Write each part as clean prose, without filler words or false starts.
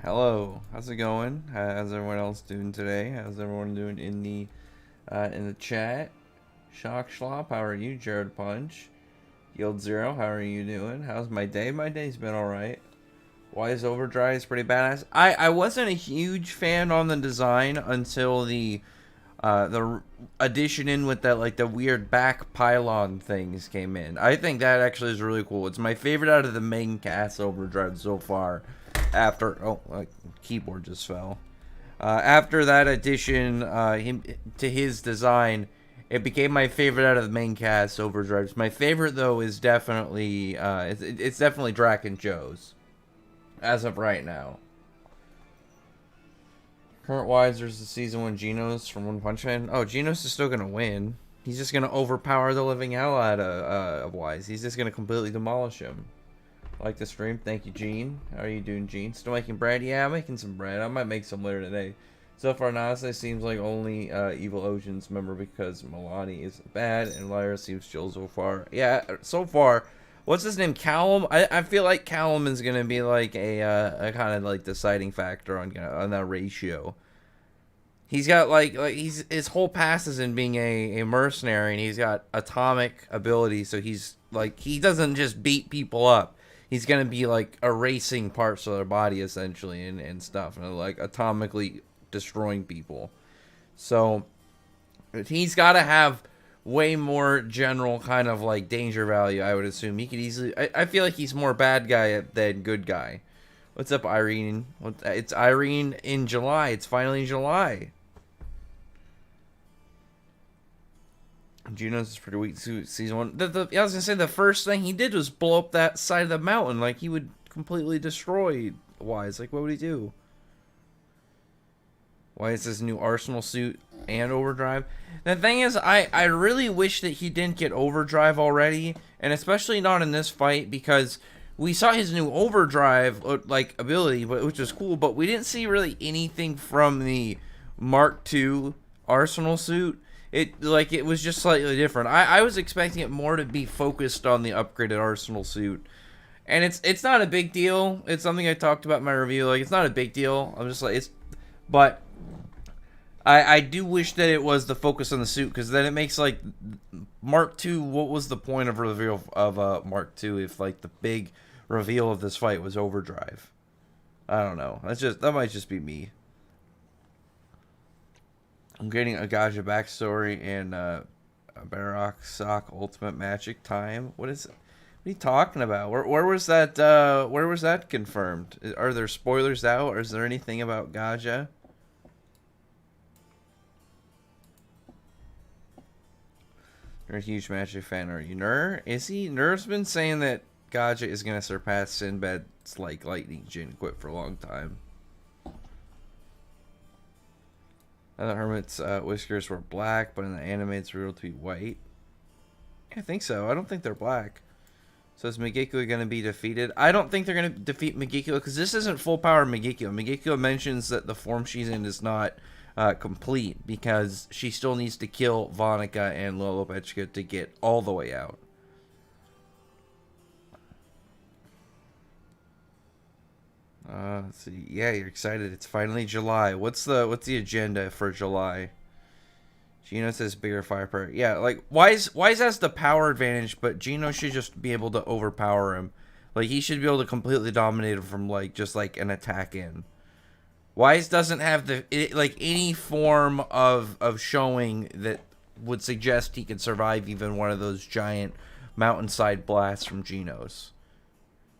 Hello, how's it going? How's everyone else doing today? How's everyone doing in the chat? Shock Schlop, how are you? Jared Punch, Yield Zero, how are you doing? How's my day? My day's been alright. Wise Overdrive is pretty badass. I wasn't a huge fan on the design until the addition in with that, like, the weird back pylon things came in. I think that actually is really cool. It's my favorite out of the main cast Overdrive so far. After keyboard just fell. After that addition, him to his design, it became my favorite out of the main cast Overdrives. My favorite though is definitely it's definitely Drac and Joe's, as of right now. Current Wise versus the season 1 Genos from One Punch Man. Oh, Genos is still gonna win. He's just gonna overpower the living hell out of Wise. He's just gonna completely demolish him. Like the stream. Thank you, Gene. How are you doing, Gene? Still making bread? Yeah, I'm making some bread. I might make some later today. So far, Nasa seems like only Evil Ocean's member because Milani is bad and Lyra seems chill so far. Yeah, so far. What's his name? Callum? I feel like Callum is going to be like a kind of like deciding factor on that ratio. He's got his whole past is in being a mercenary, and he's got atomic ability, so he's like, he doesn't just beat people up. He's gonna be like erasing parts of their body essentially and stuff, and like atomically destroying people. So he's got to have way more general kind of like danger value, I would assume. He could easily, I feel like he's more bad guy than good guy. What's up, Irene? It's Irene in July. It's finally July. Juno's is pretty weak season 1. I was gonna say the first thing he did was blow up that side of the mountain. Like, he would completely destroy Wise. Like, what would he do? Why is this new Arsenal suit and Overdrive? The thing is, I really wish that he didn't get Overdrive already, and especially not in this fight, because we saw his new Overdrive like ability, which was cool, but we didn't see really anything from the Mark II Arsenal suit. It was just slightly different. I was expecting it more to be focused on the upgraded Arsenal suit. And it's not a big deal. It's something I talked about in my review. Like, it's not a big deal. I'm just like, but I do wish that it was the focus on the suit, because then it makes like Mark II. What was the point of reveal of Mark II if like the big reveal of this fight was Overdrive? I don't know. That might just be me. I'm getting a Gaja backstory and Baroque Sock Ultimate Magic time. What is it? What are you talking about? Where was that? Where was that confirmed? Are there spoilers out, or is there anything about Gaja? You're a huge Magic fan, are you? Nur? Is he? Nur's been saying that Gaja is gonna surpass Sinbad's like lightning Jin quit for a long time. The Hermit's whiskers were black, but in the anime it's revealed to be white. I think so. I don't think they're black. So is Megicula going to be defeated? I don't think they're going to defeat Megicula, because this isn't full power Megicula. Megicula mentions that the form she's in is not complete, because she still needs to kill Vonica and Lolopechka to get all the way out. Let's see. Yeah, you're excited. It's finally July. What's the agenda for July? Gino says bigger fire power. Yeah, like Wise has the power advantage, but Gino should just be able to overpower him. Like, he should be able to completely dominate him from like just like an attack in. Wise doesn't have any form of showing that would suggest he can survive even one of those giant mountainside blasts from Geno's.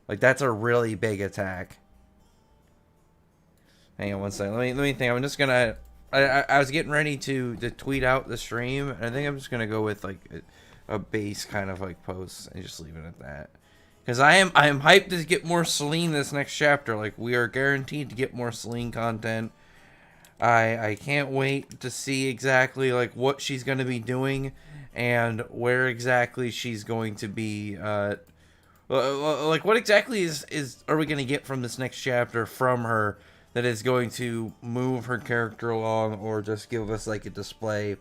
Like, that's a really big attack. Hang on one second. Let me think. I'm just gonna. I was getting ready to tweet out the stream, and I think I'm just gonna go with like a base kind of like post and just leave it at that. Because I am hyped to get more Selene this next chapter. Like, we are guaranteed to get more Selene content. I can't wait to see exactly like what she's gonna be doing and where exactly she's going to be. Like, what exactly are we gonna get from this next chapter from her that is going to move her character along, or just give us like a display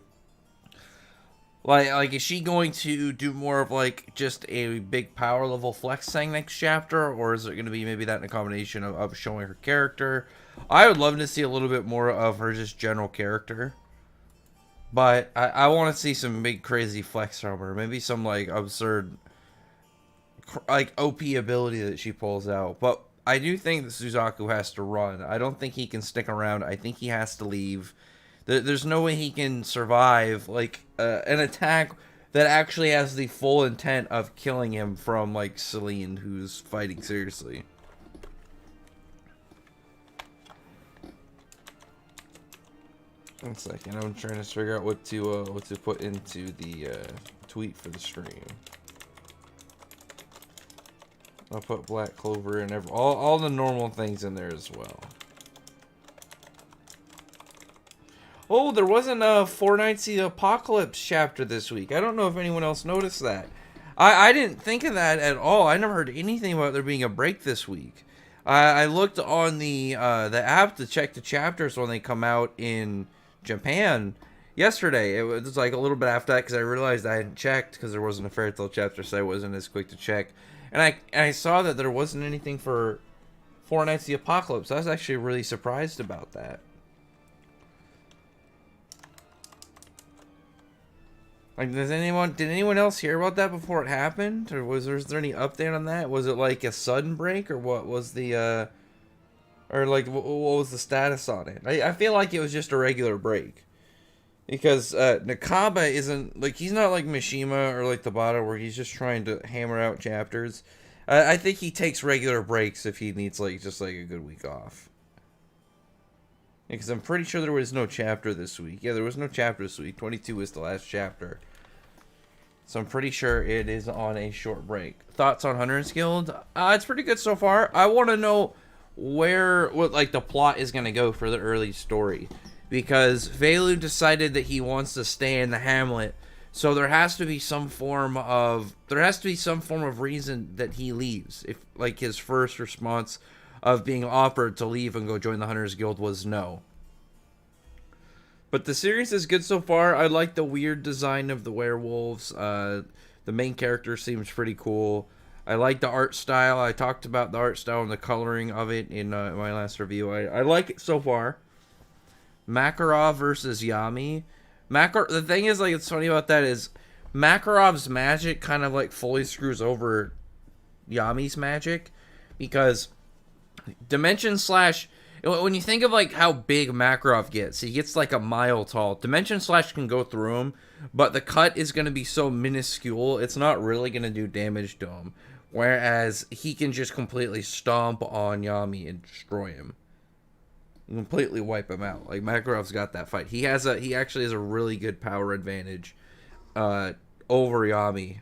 Like, is she going to do more of like just a big power level flex thing next chapter, or is it going to be maybe that in a combination of showing her character? I would love to see a little bit more of her just general character, but I want to see some big crazy flex from her. Maybe some like absurd, like OP ability that she pulls out. But I do think that Suzaku has to run. I don't think he can stick around. I think he has to leave. There's no way he can survive like an attack that actually has the full intent of killing him from like Selene, who's fighting seriously. One second, I'm trying to figure out what to put into the tweet for the stream. I'll put Black Clover and all the normal things in there as well. Oh, there wasn't a Four Nights of the Apocalypse chapter this week. I don't know if anyone else noticed that. I didn't think of that at all. I never heard anything about there being a break this week. I looked on the app to check the chapters when they come out in Japan yesterday. It was like a little bit after that because I realized I hadn't checked because there wasn't a Fairy Tail chapter, so I wasn't as quick to check. And I saw that there wasn't anything for Four Nights of the Apocalypse. I was actually really surprised about that. Like, did anyone else hear about that before it happened? Or was there any update on that? Was it like a sudden break, or what was the, or like, what was the status on it? I feel like it was just a regular break. Because, Nakaba isn't, like, he's not like Mishima or like Tabata where he's just trying to hammer out chapters. I think he takes regular breaks if he needs, like, just like a good week off. Because I'm pretty sure there was no chapter this week. Yeah, there was no chapter this week. 22 was the last chapter. So I'm pretty sure it is on a short break. Thoughts on Hunter's Guild? It's pretty good so far. I want to know what like the plot is going to go for the early story. Because Velu decided that he wants to stay in the hamlet. So there has to be some form of reason that he leaves. If like his first response of being offered to leave and go join the Hunters Guild was no. But the series is good so far. I like the weird design of the werewolves. The main character seems pretty cool. I like the art style. I talked about the art style and the coloring of it in my last review. I like it so far. Makarov versus Yami. The thing is, like, it's funny about that is Makarov's magic kind of like fully screws over Yami's magic because Dimension Slash, when you think of like how big Makarov gets, he gets like a mile tall. Dimension Slash can go through him, but the cut is going to be so minuscule, it's not really going to do damage to him. Whereas he can just completely stomp on Yami and destroy him. Completely wipe him out. Like, Makarov's got that fight. He actually has a really good power advantage over Yami.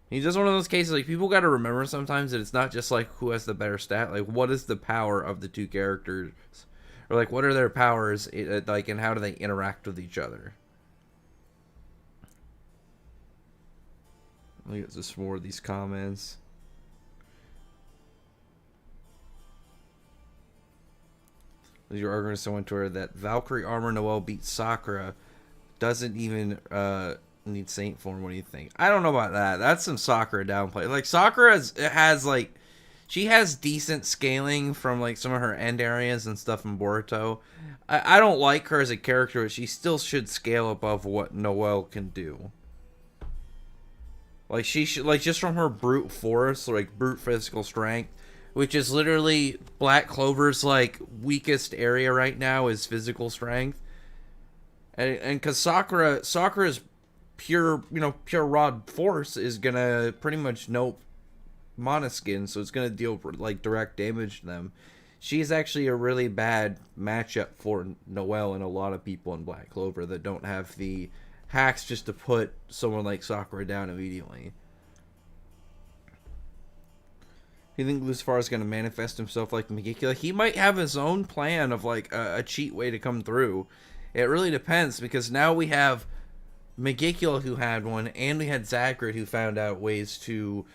He's just one of those cases, like, people got to remember sometimes that it's not just, like, who has the better stat. Like, what is the power of the two characters? Or, like, what are their powers, like, and how do they interact with each other? Let me get just more of these comments. You're arguing with someone to her that Valkyrie Armor Noelle beats Sakura. Doesn't even need Saint form. What do you think? I don't know about that. That's some Sakura downplay. Like, Sakura has like, she has decent scaling from like some of her end areas and stuff in Boruto. I don't like her as a character, but she still should scale above what Noelle can do. Like, she should, like, just from her brute force, like brute physical strength, which is literally Black Clover's like weakest area right now is physical strength. And because Sakura's pure raw force is gonna pretty much nope mana skin, so it's gonna deal like direct damage to them. She's actually a really bad matchup for Noelle and a lot of people in Black Clover that don't have the hacks just to put someone like Sakura down immediately. You think Lucifar is going to manifest himself like Megicula? He might have his own plan of like a cheat way to come through. It really depends, because now we have Megicula who had one, and we had Zagreus who found out ways to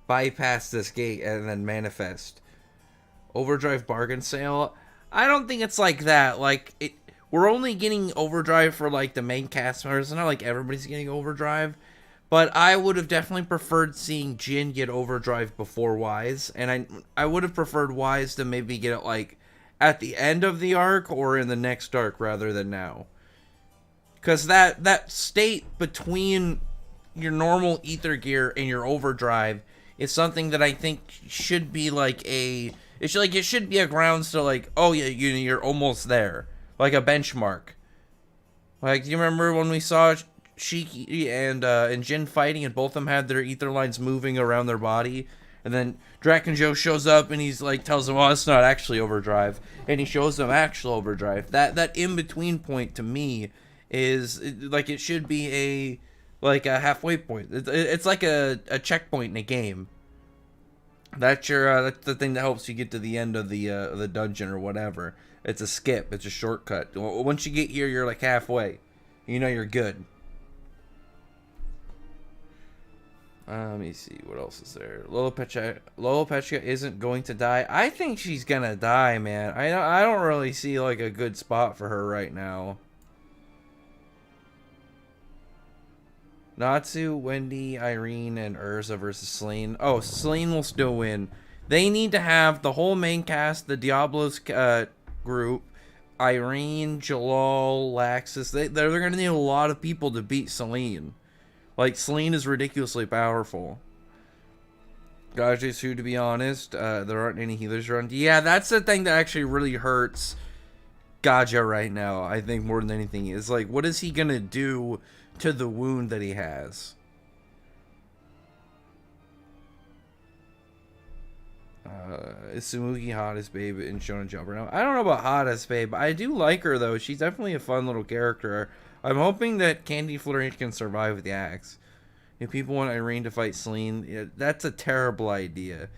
bypass this gate and then manifest. Overdrive bargain sale? I don't think it's like that. Like, we're only getting overdrive for like the main cast members. It's not like everybody's getting overdrive. But I would have definitely preferred seeing Jin get overdrive before Wise, and I would have preferred Wise to maybe get it like at the end of the arc or in the next arc rather than now. Because that state between your normal ether gear and your overdrive is something that I think should be like it should be a grounds to like, oh yeah, you're almost there, like a benchmark. Like, do you remember when we saw Shiki and Jin fighting, and both of them had their ether lines moving around their body, and then Draken Joe shows up and he's like tells them, "Oh, it's not actually overdrive," and he shows them actual overdrive. That in between point to me is like it should be a halfway point. It's like a checkpoint in a game. That's that's the thing that helps you get to the end of the dungeon or whatever. It's a skip. It's a shortcut. Once you get here, you're like halfway. You know you're good. Let me see what else is there. Lola Petra isn't going to die. I think she's gonna die, man. I don't really see like a good spot for her right now. Natsu, Wendy, Irene, and Urza versus Selene. Oh, Selene will still win. They need to have the whole main cast, the Diablos group, Irene, Jalal, Laxus. They're going to need a lot of people to beat Selene. Like, Selene is ridiculously powerful. Gajesu, to be honest, there aren't any healers around. Yeah, that's the thing that actually really hurts Gaja right now, I think, more than anything. Is like, what is he going to do to the wound that he has? Is Sumugi hottest babe in Shonen Jump right now? I don't know about hottest babe. I do like her though. She's definitely a fun little character. I'm hoping that Candy Flurry can survive with the axe. If people want Irene to fight Selene, that's a terrible idea.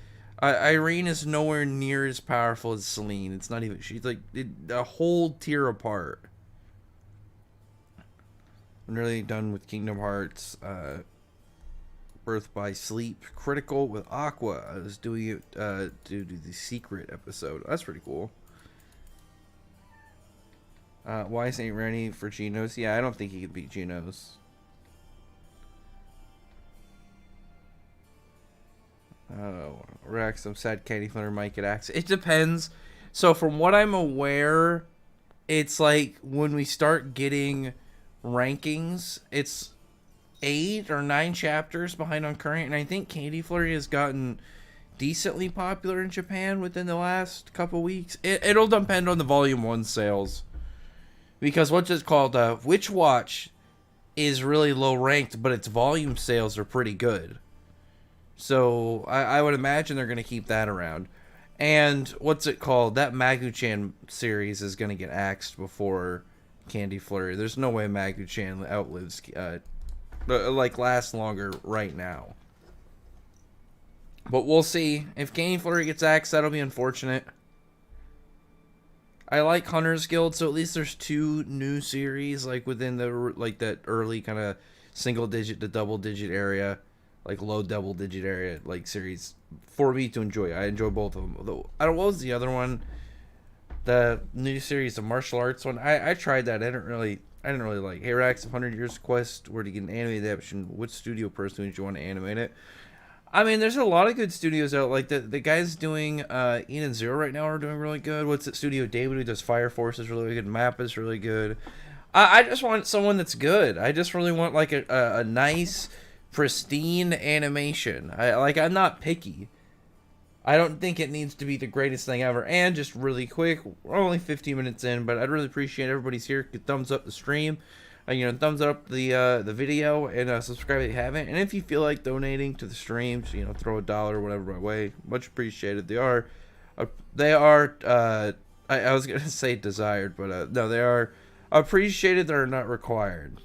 Irene is nowhere near as powerful as Selene. It's not even. She's like a whole tier apart. I'm nearly done with Kingdom Hearts. Birth by Sleep Critical with Aqua. I was doing it to do the secret episode. That's pretty cool. Why ain't ready for Genos? Yeah, I don't think he could beat Genos. Oh, Rex, I'm sad Candy Thunder might get access. It depends. So from what I'm aware, it's like when we start getting rankings, it's 8 or 9 chapters behind on current, and I think Candy Flurry has gotten decently popular in Japan within the last couple weeks. It'll depend on the Volume 1 sales. Because what's it called? Witch Watch is really low ranked, but its volume sales are pretty good. So I would imagine they're going to keep that around. And what's it called? That Magu-chan series is going to get axed before Candy Flurry. There's no way Magu-chan outlives, lasts longer right now. But we'll see. If Candy Flurry gets axed, that'll be unfortunate. I like Hunter's Guild, so at least there's 2 new series, like within the that early kind of single digit to double digit area, like low double digit area, like series for me to enjoy. I enjoy both of them. Although I don't. What was the other one? The new series, the martial arts one. I tried that. I didn't really like. Hey Rax, 100 Years Quest. Where to get an anime adaptation? Which studio person would you want to animate it? I mean, there's a lot of good studios out. Like the guys doing Enon Zero right now are doing really good. What's that studio? David who does Fire Force is really good. Map is really good. I just want someone that's good. I just really want like a nice, pristine animation. I'm not picky. I don't think it needs to be the greatest thing ever. And just really quick, we're only 15 minutes in, but I'd really appreciate everybody's here. Could thumbs up the stream. Thumbs up the video, and subscribe if you haven't. And if you feel like donating to the streams, throw $1 or whatever my way. Much appreciated. They are I was gonna say desired, but no, they are appreciated. They're not required.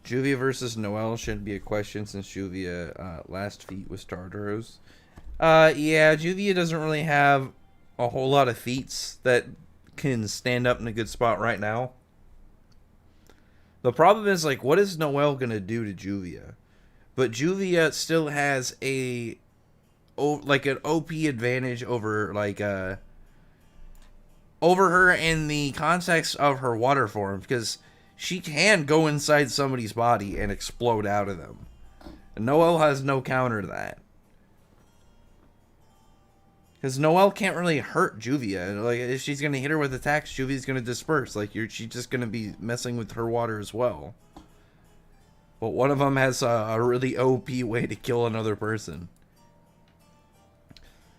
Juvia versus Noelle shouldn't be a question since Juvia last feat was Tartaros. Yeah, Juvia doesn't really have a whole lot of feats that can stand up in a good spot right now. The problem is, like, what is Noelle going to do to Juvia? But Juvia still has an OP advantage over over her in the context of her water form, because she can go inside somebody's body and explode out of them. And Noelle has no counter to that. Because Noelle can't really hurt Juvia. Like, if she's going to hit her with attacks, Juvia's going to disperse. Like, she's just going to be messing with her water as well. But one of them has a really OP way to kill another person.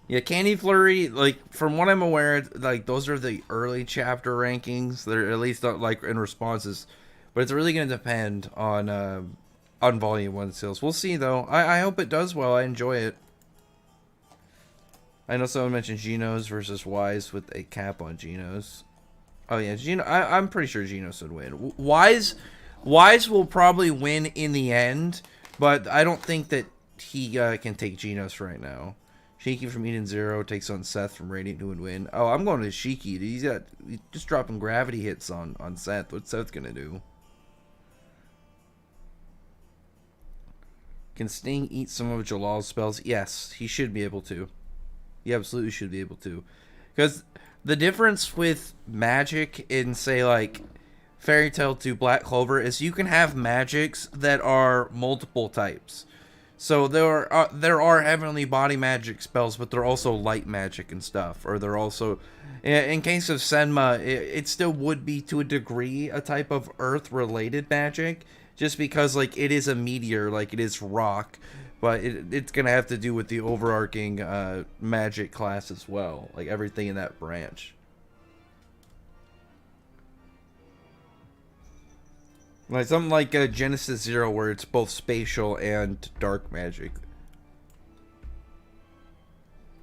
Yeah, Candy Flurry, like, from what I'm aware, like, those are the early chapter rankings. They're at least, like, in responses. But it's really going to depend on Volume 1 sales. We'll see, though. I hope it does well. I enjoy it. I know someone mentioned Genos versus Wise with a cap on Genos. Oh, yeah, I'm pretty sure Genos would win. Wise will probably win in the end, but I don't think that he can take Genos right now. Shiki from Eden Zero takes on Seth from Radiant, who would win. Oh, I'm going to Shiki. He's just dropping gravity hits on Seth. What's Seth going to do? Can Sting eat some of Jalal's spells? Yes, he should be able to. He absolutely should be able to. Because the difference with magic in, say, like, Fairy Tail to Black Clover is you can have magics that are multiple types. So there are heavenly body magic spells, but they're also light magic and stuff. Or they're also, in case of Senma, it still would be to a degree a type of earth-related magic, just because, like, it is a meteor, like it is rock. But it's going to have to do with the overarching magic class as well. Like, everything in that branch. Like, something like Genesis Zero, where it's both spatial and dark magic.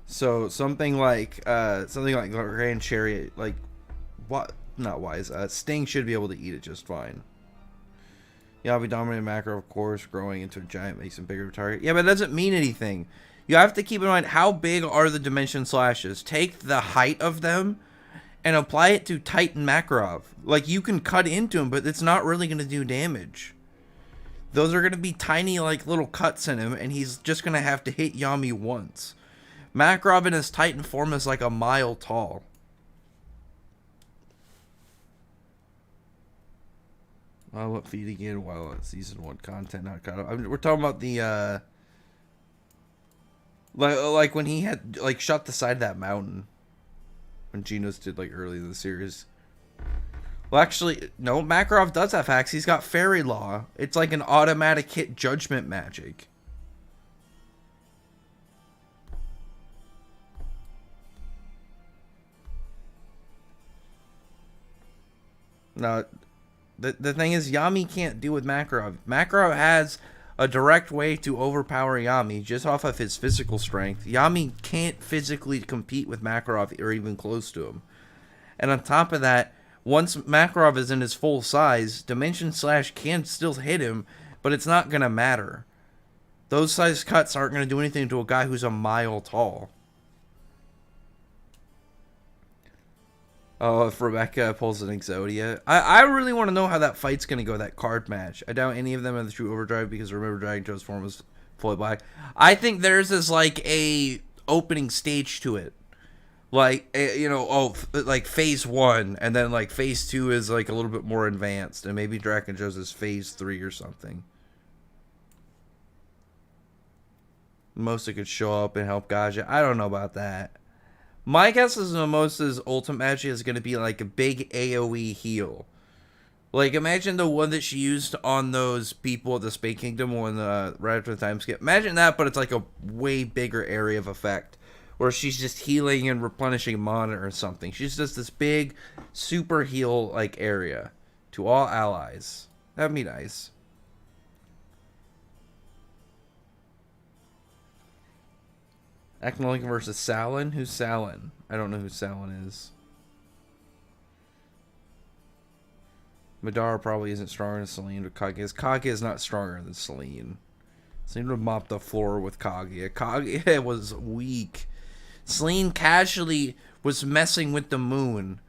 So, something like Grand Chariot, like, what? Not Wise. Sting should be able to eat it just fine. Yavi dominated macro, of course, growing into a giant makes him bigger of a target. Yeah, but it doesn't mean anything. You have to keep in mind, how big are the dimension slashes? Take the height of them and apply it to Titan Makarov. Like, you can cut into him, but it's not really going to do damage. Those are going to be tiny, like, little cuts in him, and he's just going to have to hit Yami once. Makarov in his Titan form is like a mile tall. What feed again? Well, season 1 content not caught up. I mean, we're talking about the like when he had like shot the side of that mountain when Genos did like early in the series. Well, actually, no. Makarov does have hacks. He's got Fairy Law. It's like an automatic hit judgment magic. No. The thing is, Yami can't do with Makarov. Makarov has a direct way to overpower Yami just off of his physical strength. Yami can't physically compete with Makarov or even close to him. And on top of that, once Makarov is in his full size, Dimension Slash can still hit him, but it's not going to matter. Those size cuts aren't going to do anything to a guy who's a mile tall. Oh, if Rebecca pulls an Exodia. I really want to know how that fight's going to go, that card match. I doubt any of them have the true overdrive because remember Dragon Joe's form was fully black. I think theirs is like a opening stage to it. Like, you know, like phase 1, and then like phase 2 is like a little bit more advanced, and maybe Dragon Joe's is phase 3 or something. Mosa could show up and help Gaja. I don't know about that. My guess is Mimosa's ultimate magic is going to be like a big AoE heal. Like, imagine the one that she used on those people at the Space Kingdom when right after the time skip. Imagine that, but it's like a way bigger area of effect, where she's just healing and replenishing mana or something. She's just this big super heal like area to all allies. That'd be nice. Aknolinka versus Selene. Who's Selene? I don't know who Selene is. Madara probably isn't stronger than Selene, but Kaguya is. Kaguya is not stronger than Selene. Selene would mop the floor with Kaguya. Kaguya was weak. Selene casually was messing with the moon.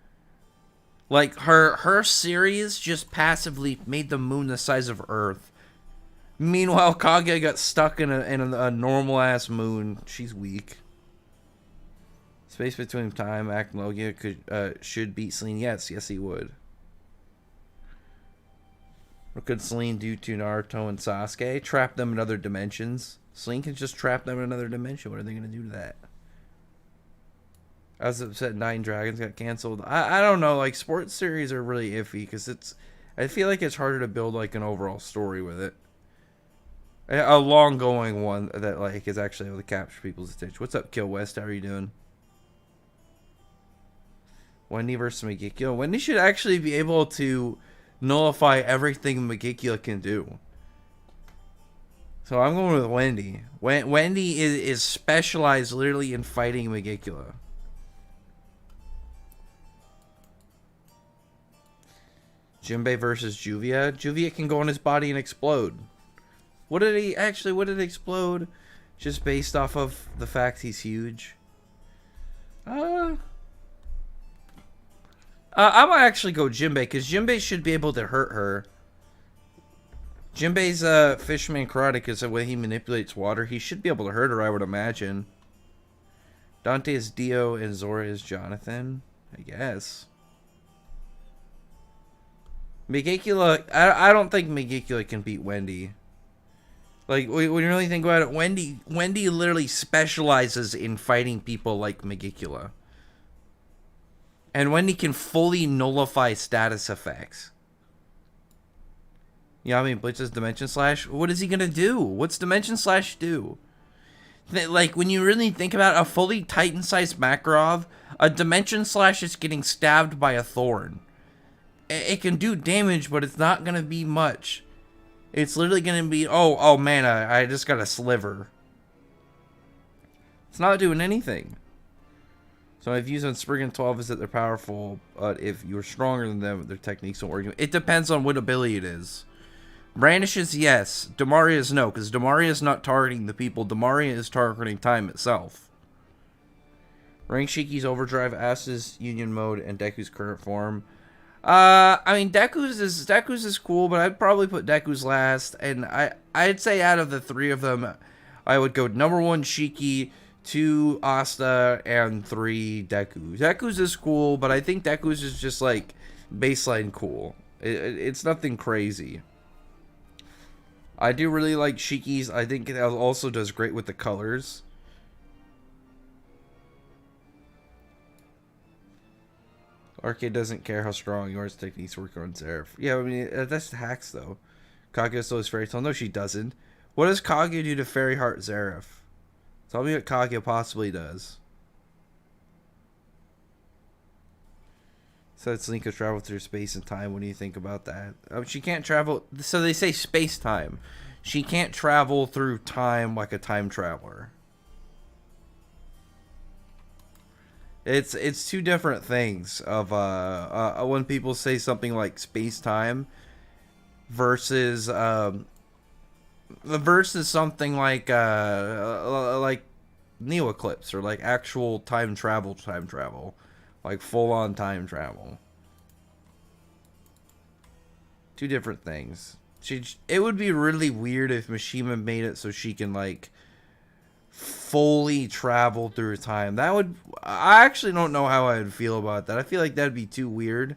Like, her series just passively made the moon the size of Earth. Meanwhile, Kaguya got stuck in a normal-ass moon. She's weak. Space between time, Act Logia should beat Selene. Yes, he would. What could Selene do to Naruto and Sasuke? Trap them in other dimensions. Selene can just trap them in another dimension. What are they going to do to that? I was upset 9 Dragons got canceled. I don't know. Like, sports series are really iffy because I feel like it's harder to build like an overall story with it. A long going one that like is actually able to capture people's attention. What's up, Kill West? How are you doing? Wendy versus Megicula. Wendy should actually be able to nullify everything Megicula can do. So I'm going with Wendy. Wendy is specialized literally in fighting Megicula. Jinbei versus Juvia. Juvia can go on his body and explode. What did it explode? Just based off of the fact he's huge. I might actually go Jinbei, because Jinbei should be able to hurt her. Jinbei's fisherman karate, because the way he manipulates water, he should be able to hurt her, I would imagine. Dante is Dio and Zora is Jonathan, I guess. Megicula, I don't think Megicula can beat Wendy. Like, when you really think about it, Wendy literally specializes in fighting people like Megicula. And Wendy can fully nullify status effects. You know what I mean? Blitz's Dimension Slash. What is he going to do? What's Dimension Slash do? Like, when you really think about a fully Titan-sized Makarov, a Dimension Slash is getting stabbed by a thorn. It can do damage, but it's not going to be much. It's literally going to be, oh man, I just got a sliver. It's not doing anything. So my views on Spriggan 12 is that they're powerful, but if you're stronger than them, their techniques don't work. It depends on what ability it is. Brandishes, yes. Damaria's, no, because Damaria's not targeting the people. Damaria is targeting time itself. Rank Shiki's Overdrive, Ass's Union Mode, and Deku's current form. I mean, Deku's is cool, but I'd probably put Deku's last. And I'd say out of the 3 of them, I would go number 1 Shiki, 2 Asta, and 3 Deku. Deku's is cool, but I think Deku's is just like baseline cool. It's nothing crazy. I do really like Shiki's. I think it also does great with the colors. Arcade doesn't care how strong yours techniques work on Seraph. Yeah, I mean, that's hacks, though. Kaguya still has Fairy Tail. No, she doesn't. What does Kaguya do to Fairy Heart Seraph? Tell me what Kaguya possibly does. So Selene could travel through space and time. What do you think about that? She can't travel. So they say space-time. She can't travel through time like a time traveler. It's 2 different things of when people say something like space-time versus something like Neo Eclipse or like actual time travel, like full-on time travel. 2 different things. It would be really weird if Mishima made it so she can like fully travel through time. I actually don't know how I would feel about that. I feel like that'd be too weird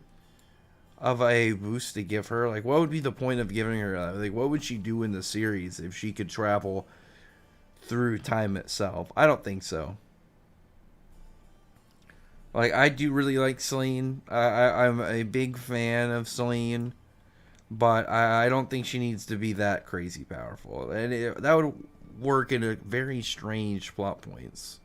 of a boost to give her. Like, what would be the point of giving her that? Like, what would she do in the series if she could travel through time itself? I don't think so. Like, I do really like Selene. I'm a big fan of Selene, but I don't think she needs to be that crazy powerful. And that would work in a very strange plot points.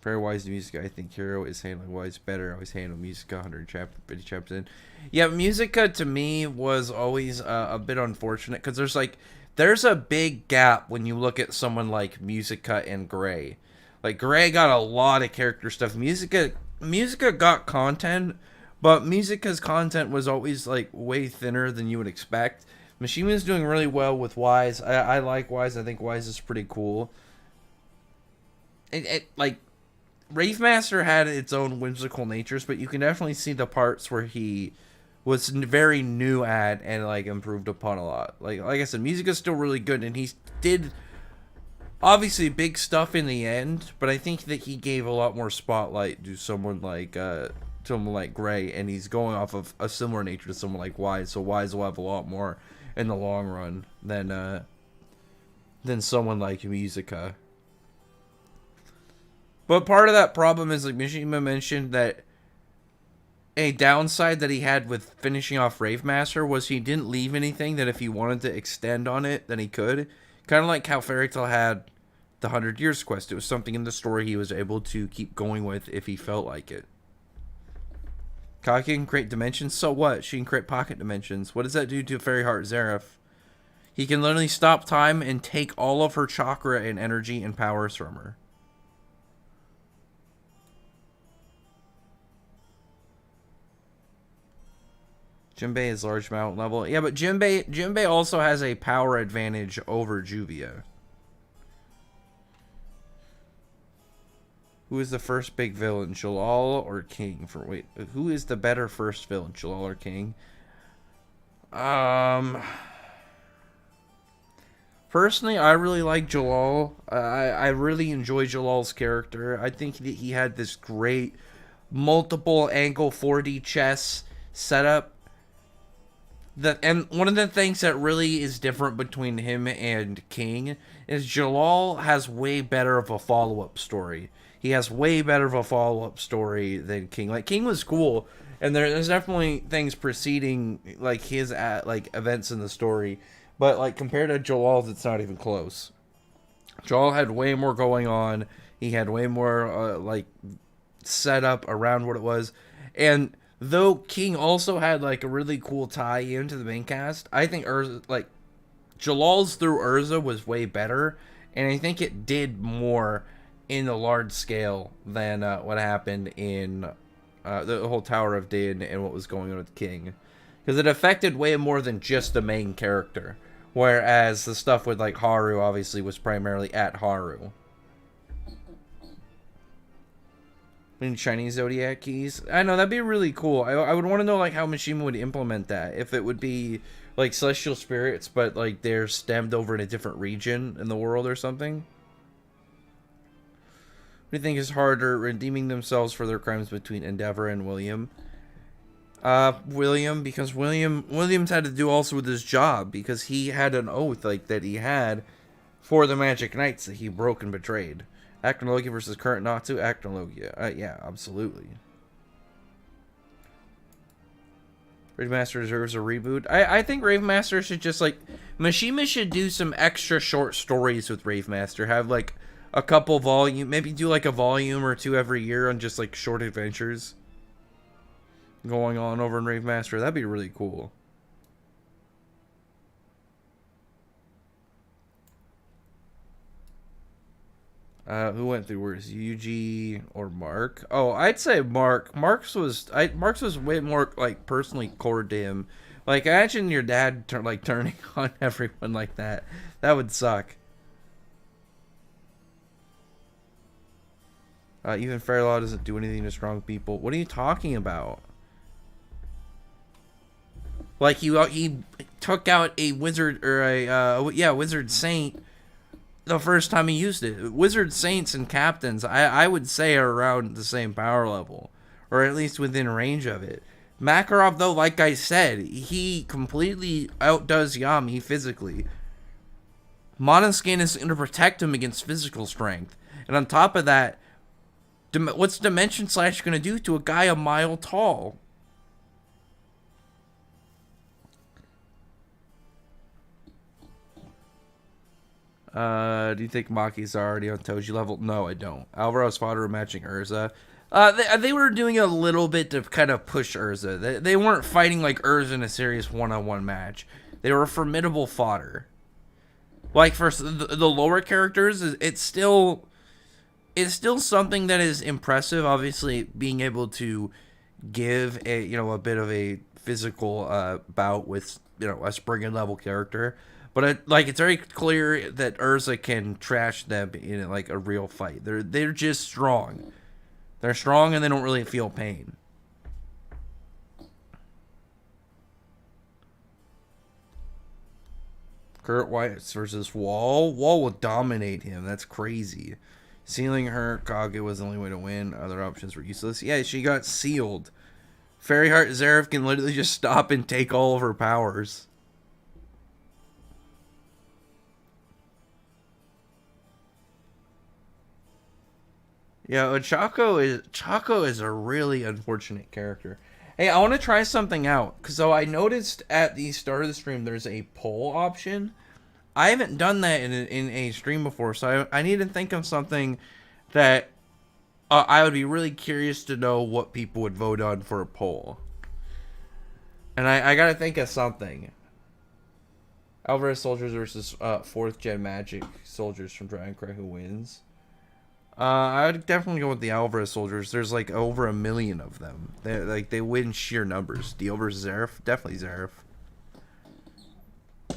Very wise music. I think Hero is handling wise better. I always handle Musica 150 chapters in. Yeah, Musica to me was always a bit unfortunate because there's a big gap when you look at someone like Musica and Gray. Like, Gray got a lot of character stuff. Musica got content, but Musica's content was always, like, way thinner than you would expect. Mishima's doing really well with Wise. I like Wise. I think Wise is pretty cool. Like, Wraithmaster had its own whimsical natures, but you can definitely see the parts where he was very new at and like improved upon a lot. Like I said, music is still really good, and he did obviously big stuff in the end, but I think that he gave a lot more spotlight to someone like Gray, and he's going off of a similar nature to someone like Wise. So Wise will have a lot more in the long run than someone like Musica. But part of that problem is, like Mishima mentioned, that a downside that he had with finishing off Rave Master was he didn't leave anything that if he wanted to extend on it, then he could. Kind of like how Fairy Tail had the 100 Years quest. It was something in the story he was able to keep going with if he felt like it. Kaki can create dimensions, so what? She can create pocket dimensions. What does that do to Fairy Heart Zareth? He can literally stop time and take all of her chakra and energy and powers from her. Jinbei is large mountain level. Yeah, but Jinbei also has a power advantage over Juvia. Who is the first big villain, Jalal or King? Who is the better first villain, Jalal or King? Personally, I really like Jalal. I really enjoy Jalal's character. I think that he had this great multiple angle 4D chess setup. And one of the things that really is different between him and King is Jalal has way better of a follow-up story. He has way better of a follow-up story than King. Like, King was cool, and there's definitely things preceding, like, his, like, events in the story. But, like, compared to Jalal's, it's not even close. Jalal had way more going on. He had way more, like, setup around what it was. And though King also had, like, a really cool tie-in to the main cast, I think Urza, like, Jalal's through Urza was way better, and I think it did more in the large scale than what happened in the whole Tower of Din and what was going on with King. Because it affected way more than just the main character. Whereas the stuff with, like, Haru obviously was primarily at Haru. Chinese Zodiac keys. I know, that'd be really cool. I would want to know, like, how Mishima would implement that. If it would be, like, celestial spirits, but, like, they're stemmed over in a different region in the world or something. What do you think is harder, redeeming themselves for their crimes between Endeavor and William? William, because William's had to do also with his job, because he had an oath, like, that he had for the Magic Knights that he broke and betrayed. Acnologia versus current Natsu. Acnologia. Yeah, absolutely. Rave Master deserves a reboot. I think Rave Master should just, like, Mishima should do some extra short stories with Rave Master. Have, like, a couple volume, maybe do, like, a volume or two every year on just, like, short adventures going on over in Rave Master. That'd be really cool. Who went through worse, Yuji or Mark? Oh, I'd say Mark. Mark's was way more, like, personally core to him. Like, imagine your dad turning on everyone like that. That would suck. Even Fair Law doesn't do anything to strong people. What are you talking about? Like, he took out a wizard or a wizard saint the first time he used it. Wizard saints and captains, I would say, are around the same power level, or at least within range of it. Makarov, though, like I said, he completely outdoes Yami physically. Monoscan is going to protect him against physical strength, and on top of that, what's Dimension Slash going to do to a guy a mile tall? Do you think Maki's already on Toji level? No, I don't. Alvaro's fodder matching Urza. They were doing a little bit to kind of push Urza. They weren't fighting like Urza in a serious one-on-one match. They were formidable fodder. Like, for the lower characters, it's still something that is impressive. Obviously, being able to give a bit of a physical bout with a Spriggan level character. But it's very clear that Urza can trash them in like a real fight. They're just strong. They're strong and they don't really feel pain. Kurt White versus Wall. Wall will dominate him. That's crazy. Sealing her, Kage was the only way to win. Other options were useless. Yeah, she got sealed. Fairy Heart Zeref can literally just stop and take all of her powers. Yeah, Chaco is a really unfortunate character. Hey, I want to try something out. So I noticed at the start of the stream there's a poll option. I haven't done that in a stream before, so I need to think of something that I would be really curious to know what people would vote on for a poll. And I gotta think of something. Alvarez soldiers versus 4th gen magic soldiers from Dragon Cry, who wins? I would definitely go with the Alvarez soldiers. There's like over 1 million of them. They win sheer numbers. Dio versus Zeref, definitely Zeref.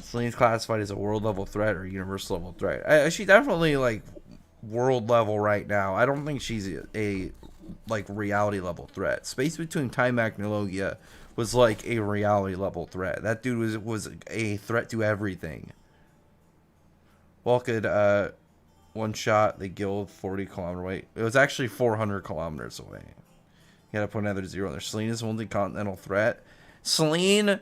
Selene's classified as a world level threat or universal level threat. She definitely like world level right now. I don't think she's a like reality level threat. Space Between Time Magnologia was like a reality level threat. That dude was a threat to everything. Wall could one shot the guild 40-kilometer away. It was actually 400 kilometers away. You gotta put another 0 there. Selene is only continental threat. Selene,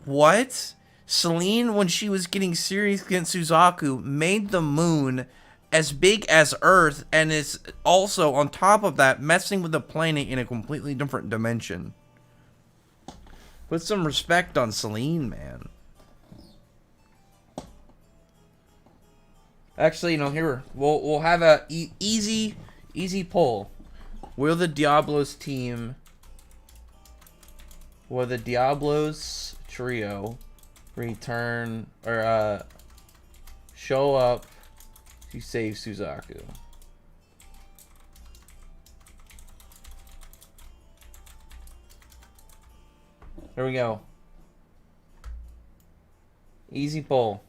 what? Selene, when she was getting serious against Suzaku, made the moon as big as Earth, and is also, on top of that, messing with the planet in a completely different dimension. Put some respect on Selene, man. Actually, you know, here we'll have a easy poll. Will the Diablos team, will the Diablos trio return or show up to save Suzaku? There we go. Easy poll.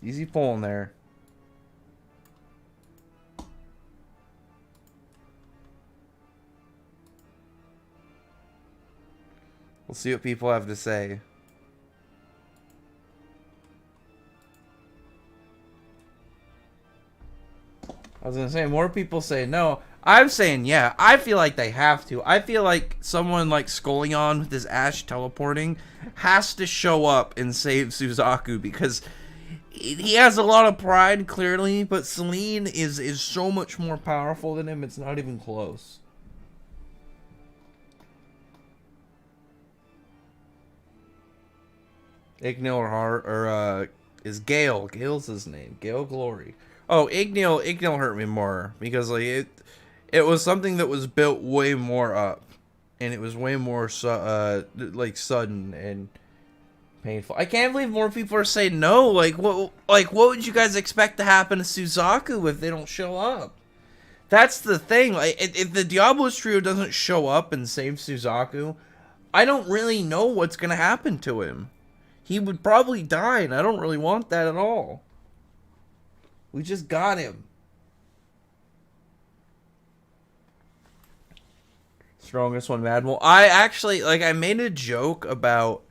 Easy poll in there. We'll see what people have to say. I was gonna say more people say no. I'm saying yeah. I feel like they have to. I feel like someone like Scullion with his Ash teleporting has to show up and save Suzaku, because he has a lot of pride, clearly, but Selene is so much more powerful than him, it's not even close. Ignil or is Gale. Gale's his name. Gale Glory. Oh, Ignil hurt me more, because like it was something that was built way more up, and it was way more like sudden and painful. I can't believe more people are saying no. Like what would you guys expect to happen to Suzaku if they don't show up? That's the thing. Like if the Diablos trio doesn't show up and save Suzaku, I don't really know what's gonna happen to him. He would probably die, and I don't really want that at all. We just got him. Strongest one, Mad Mole. I actually, like, I made a joke about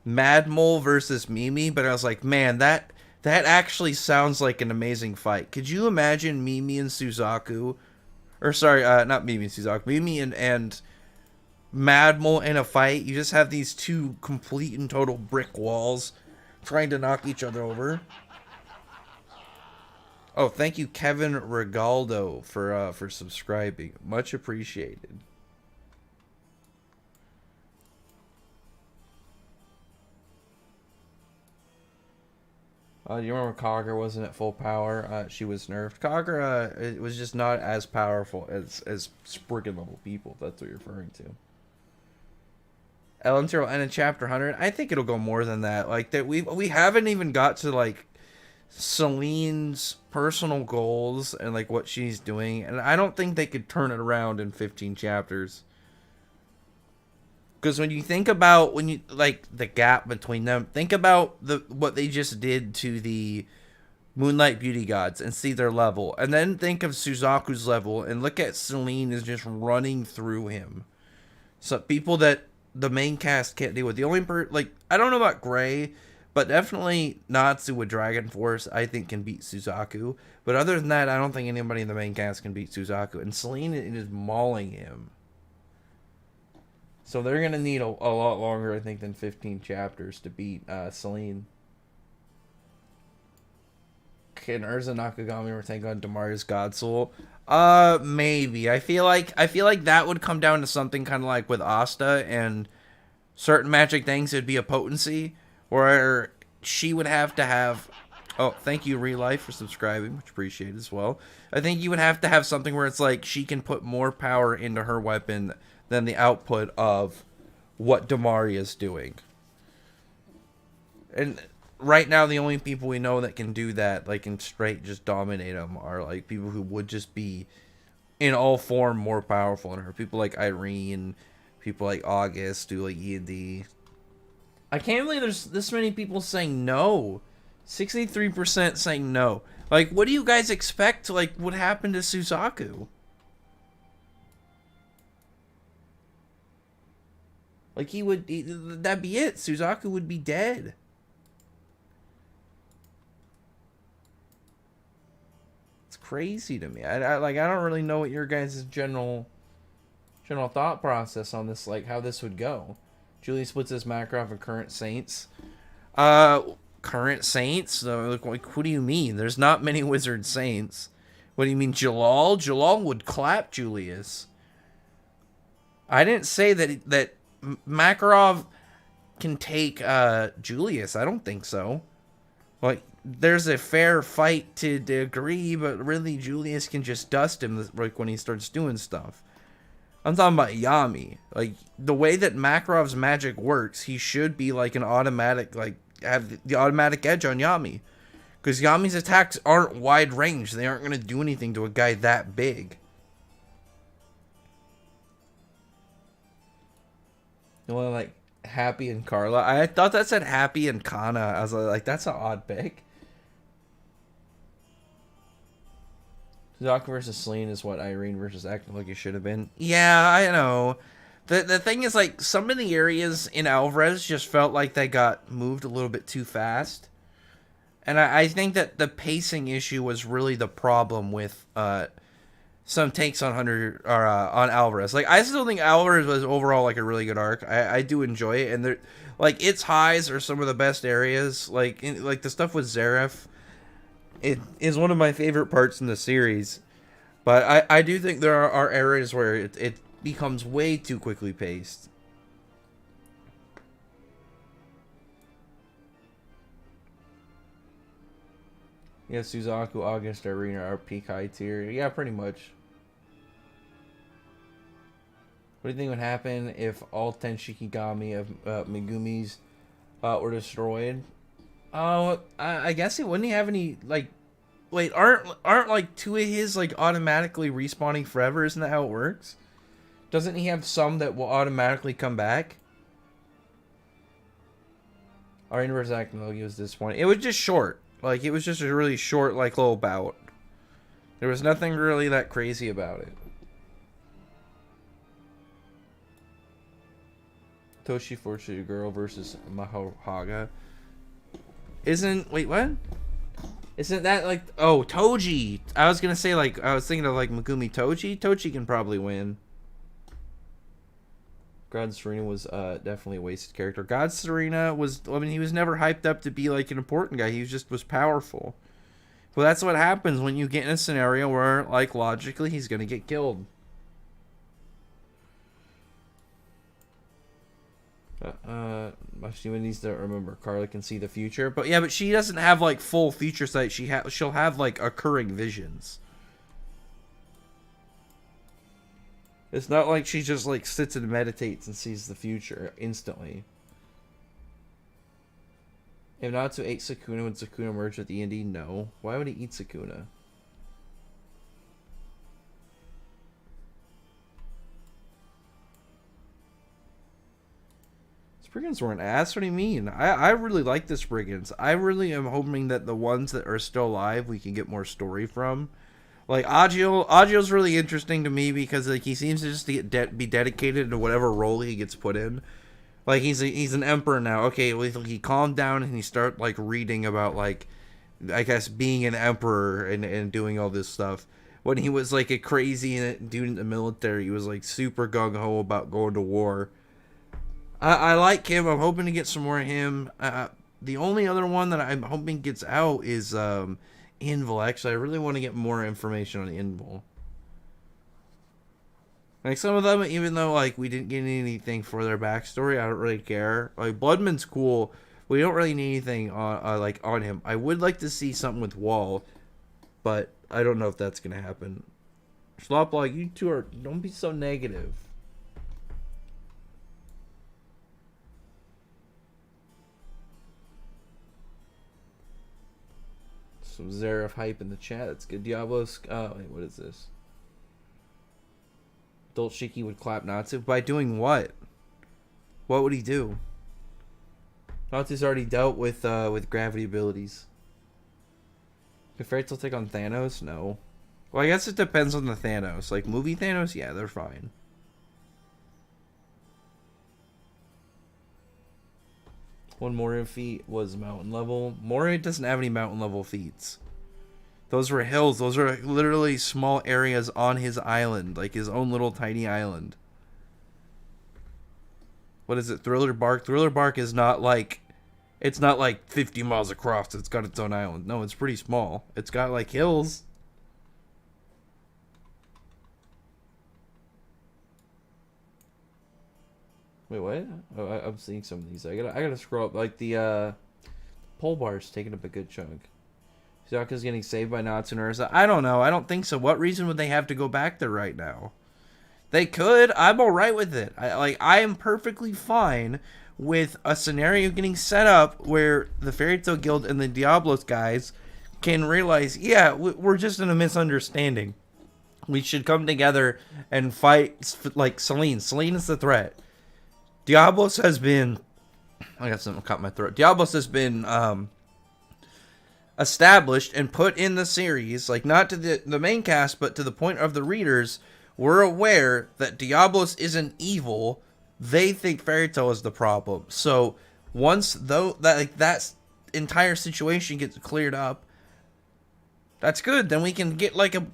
Mad Mole versus Mimi, but I was like, man, that actually sounds like an amazing fight. Could you imagine Mimi and Suzaku, or sorry, not Mimi and Suzaku, Mimi and Mad Mole in a fight? You just have these two complete and total brick walls trying to knock each other over. Oh, thank you, Kevin Regaldo, for subscribing. Much appreciated. You remember Kagura wasn't at full power? She was nerfed. Kagura, it was just not as powerful as Spriggan level people. If that's what you're referring to. Enter will end in chapter 100. I think it'll go more than that. Like that, we haven't even got to like Selene's personal goals and like what she's doing, and I don't think they could turn it around in 15 chapters. Because when you think about like the gap between them, think about what they just did to the Moonlight Beauty Gods and see their level, and then think of Suzaku's level and look at Selene is just running through him. So people that the main cast can't deal with. The only like, I don't know about Gray, but definitely Natsu with Dragon Force I think can beat Suzaku. But other than that, I don't think anybody in the main cast can beat Suzaku. And Selene is mauling him. So they're gonna need a lot longer, I think, than 15 chapters to beat Selene. Can Urza Nakagami take on Damari's God Soul? Maybe. I feel like that would come down to something kind of like with Asta and certain magic things. It'd be a potency where she would have to have. Oh, thank you, Real Life, for subscribing, much appreciated as well. I think you would have to have something where it's like she can put more power into her weapon than the output of what Damari is doing. And right now, the only people we know that can do that, like, and straight just dominate them, are like people who would just be in all form more powerful than her. People like Irene, people like August, do like E&D. I can't believe there's this many people saying no. 63% saying no. Like, what do you guys expect? Like, what happened to Suzaku? Like, that'd be it. Suzaku would be dead. It's crazy to me. I don't really know what your guys' general thought process on this, like, how this would go. Julius puts his Makarov and current Saints. Current Saints? Like, what do you mean? There's not many Wizard Saints. What do you mean, Jalal? Jalal would clap Julius. I didn't say that Makarov can take Julius. I don't think so. Like, there's a fair fight to degree, but really Julius can just dust him like when he starts doing stuff. I'm talking about Yami. Like, the way that Makarov's magic works, he should be like an automatic, like, have the automatic edge on Yami. Because Yami's attacks aren't wide range. They aren't going to do anything to a guy that big. You know, like, Happy and Carla. I thought that said Happy and Kana. I was like, that's an odd pick. Suzaku versus Selene is what Irene versus acting like it should have been. Yeah, I know. The thing is, like, some of the areas in Alvarez just felt like they got moved a little bit too fast. And I think that the pacing issue was really the problem with some takes on on Alvarez. Like, I still think Alvarez was overall like a really good arc. I do enjoy it, and like, its highs are some of the best areas. Like the stuff with Zareth, it is one of my favorite parts in the series. But I do think there are areas where it becomes way too quickly paced. Yeah, Suzaku, August, Irina are peak high tier. Yeah, pretty much. What do you think would happen if all 10 Shikigami of Megumi's were destroyed? Oh, I guess he wouldn't have any, like... Wait, aren't like 2 of his, like, automatically respawning forever? Isn't that how it works? Doesn't he have some that will automatically come back? Our Universe Acnology was disappointing. It was just short. Like, it was just a really short, like, little bout. There was nothing really that crazy about it. Toshi Fortune Girl versus Mahohaga. Wait, what? Isn't that like, oh, Toji? I was gonna say, like, I was thinking of like Megumi Toji. Toji can probably win. God Serena was definitely a wasted character. God Serena was, I mean, he was never hyped up to be like an important guy. He was powerful. Well, that's what happens when you get in a scenario where, like, logically he's gonna get killed. Mashima needs to remember Carla can see the future, but yeah, but she doesn't have like full future sight. She'll have like occurring visions. It's not like she just like sits and meditates and sees the future instantly. If Natsu ate Sukuna when Sukuna merged with E&D, no. Why would he eat Sukuna? Brigands weren't ass. What do you mean? I really like the Brigands. I really am hoping that the ones that are still alive we can get more story from. Like Agio's really interesting to me because like he seems to just be dedicated to whatever role he gets put in. Like he's an emperor now. Okay, well, he calmed down and he started like reading about like I guess being an emperor and doing all this stuff. When he was like a crazy dude in the military, he was like super gung ho about going to war. I like him. I'm hoping to get some more of him. The only other one that I'm hoping gets out is Invul. Actually, I really want to get more information on Invul. Like some of them, even though like we didn't get anything for their backstory, I don't really care. Like Bloodman's cool. We don't really need anything on like on him. I would like to see something with Wall, but I don't know if that's gonna happen. Slop, like you two are. Don't be so negative. Some Zareth hype in the chat. That's good. Diablos. Oh wait, what is this? Dolchiki would clap Natsu by doing what? What would he do? Natsu's already dealt with gravity abilities. Could Fairy Tail take on Thanos? No. Well, I guess it depends on the Thanos. Like movie Thanos, yeah, they're fine. One Moria feat was mountain level. Moria doesn't have any mountain level feats. Those were hills. Those are literally small areas on his island, like his own little tiny island. What is it? Thriller Bark? Thriller Bark is not like... It's not like 50 miles across. It's got its own island. No, it's pretty small. It's got like hills. Wait, what? Oh, I'm seeing some of these. I gotta scroll up. Like the pole bar's taking up a good chunk. Suzaku's getting saved by Natsu and Ursa. I don't know. I don't think so. What reason would they have to go back there right now? They could. I'm alright with it. I am perfectly fine with a scenario getting set up where the Fairy Tail Guild and the Diablos guys can realize, yeah, we're just in a misunderstanding. We should come together and fight, like Selene. Selene is the threat. Diablos has been... I got something caught in my throat. Diablos has been established and put in the series, like not to the main cast, but to the point of the readers. We're aware that Diablos isn't evil. They think Fairy Tail is the problem. So once that entire situation gets cleared up, that's good. Then we can get like an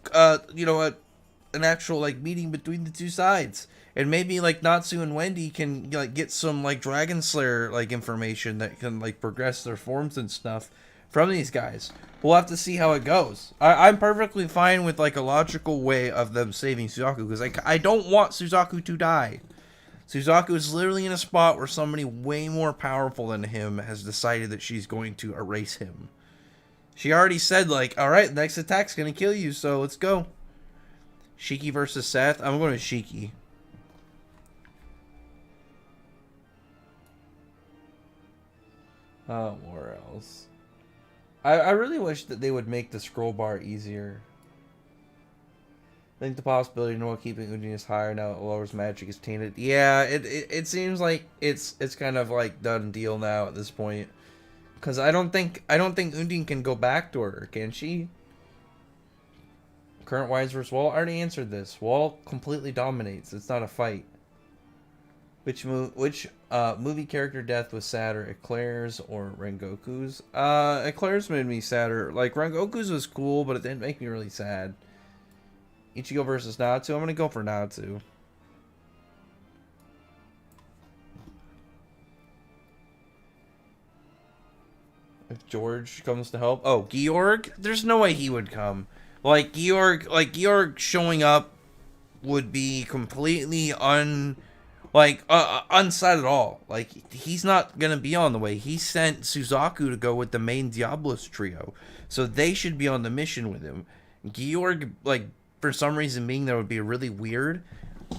actual like meeting between the two sides, and maybe like Natsu and Wendy can like get some like Dragon Slayer like information that can like progress their forms and stuff from these guys. We'll have to see how it goes. I'm perfectly fine with like a logical way of them saving Suzaku, because I don't want Suzaku to die. Suzaku is literally in a spot where somebody way more powerful than him has decided that she's going to erase him. She already said like, alright, next attack's gonna kill you, so let's go. Shiki versus Seth. I'm going to Shiki. Where else? I really wish that they would make the scroll bar easier. I think the possibility of Noah keeping Undine is higher now that Laura's magic is tainted. Yeah, it seems like it's kind of like done deal now at this point. Because I don't think Undine can go back to her, can she? Current Wise vs. Wall. I already answered this. Wall completely dominates. It's not a fight. Which movie character death was sadder, Eclair's or Rengoku's? Eclair's made me sadder. Like, Rengoku's was cool, but it didn't make me really sad. Ichigo versus Natsu. I'm gonna go for Natsu. If George comes to help. Oh, Georg? There's no way he would come. Like, Georg showing up would be completely unsaid at all. Like, he's not gonna be on the way. He sent Suzaku to go with the main Diablos trio, so they should be on the mission with him. Georg, like, for some reason being there would be really weird.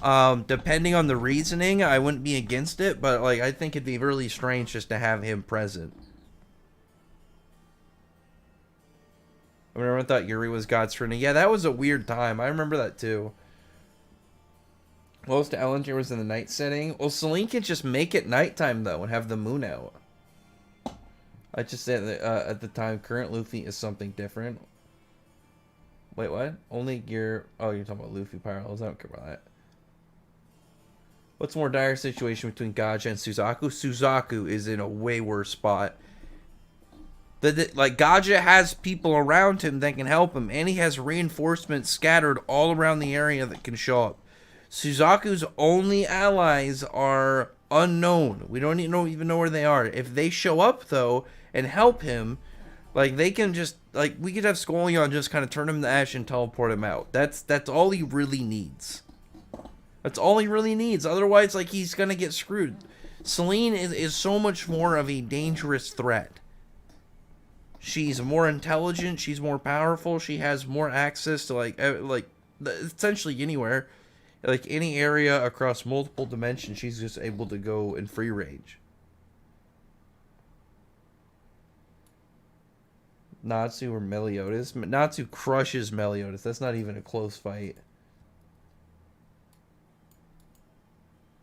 Depending on the reasoning, I wouldn't be against it, but like I think it'd be really strange just to have him present. I mean, everyone thought Yuri was God's friend. Yeah, that was a weird time. I remember that too. Close to Ellinger was in the night setting. Well, Selene can just make it nighttime, though, and have the moon out. I just said that at the time, current Luffy is something different. Wait, what? Only gear... Oh, you're talking about Luffy parallels. I don't care about that. What's more dire situation between Gaja and Suzaku? Suzaku is in a way worse spot. Like, Gaja has people around him that can help him, and he has reinforcements scattered all around the area that can show up. Suzaku's only allies are unknown. We don't even know where they are. If they show up, though, and help him, like, they can just, like, we could have Skolnion just kind of turn him to ash and teleport him out. That's all he really needs. That's all he really needs. Otherwise, like, he's gonna get screwed. Selene is so much more of a dangerous threat. She's more intelligent. She's more powerful. She has more access to, essentially anywhere. Like, any area across multiple dimensions, she's just able to go in free range. Natsu or Meliodas? Natsu crushes Meliodas. That's not even a close fight.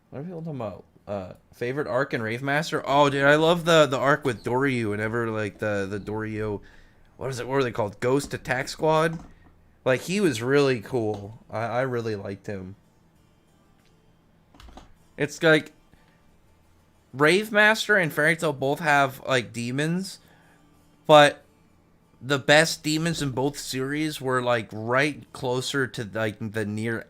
What are people talking about? Favorite arc in Rave Master? Oh, dude, I love the arc with Doryu whenever, like, the Doryu... What were they called? Ghost Attack Squad? Like, he was really cool. I really liked him. It's like... Rave Master and Fairy Tail both have, like, demons. But... the best demons in both series were, like, right closer to, like, the near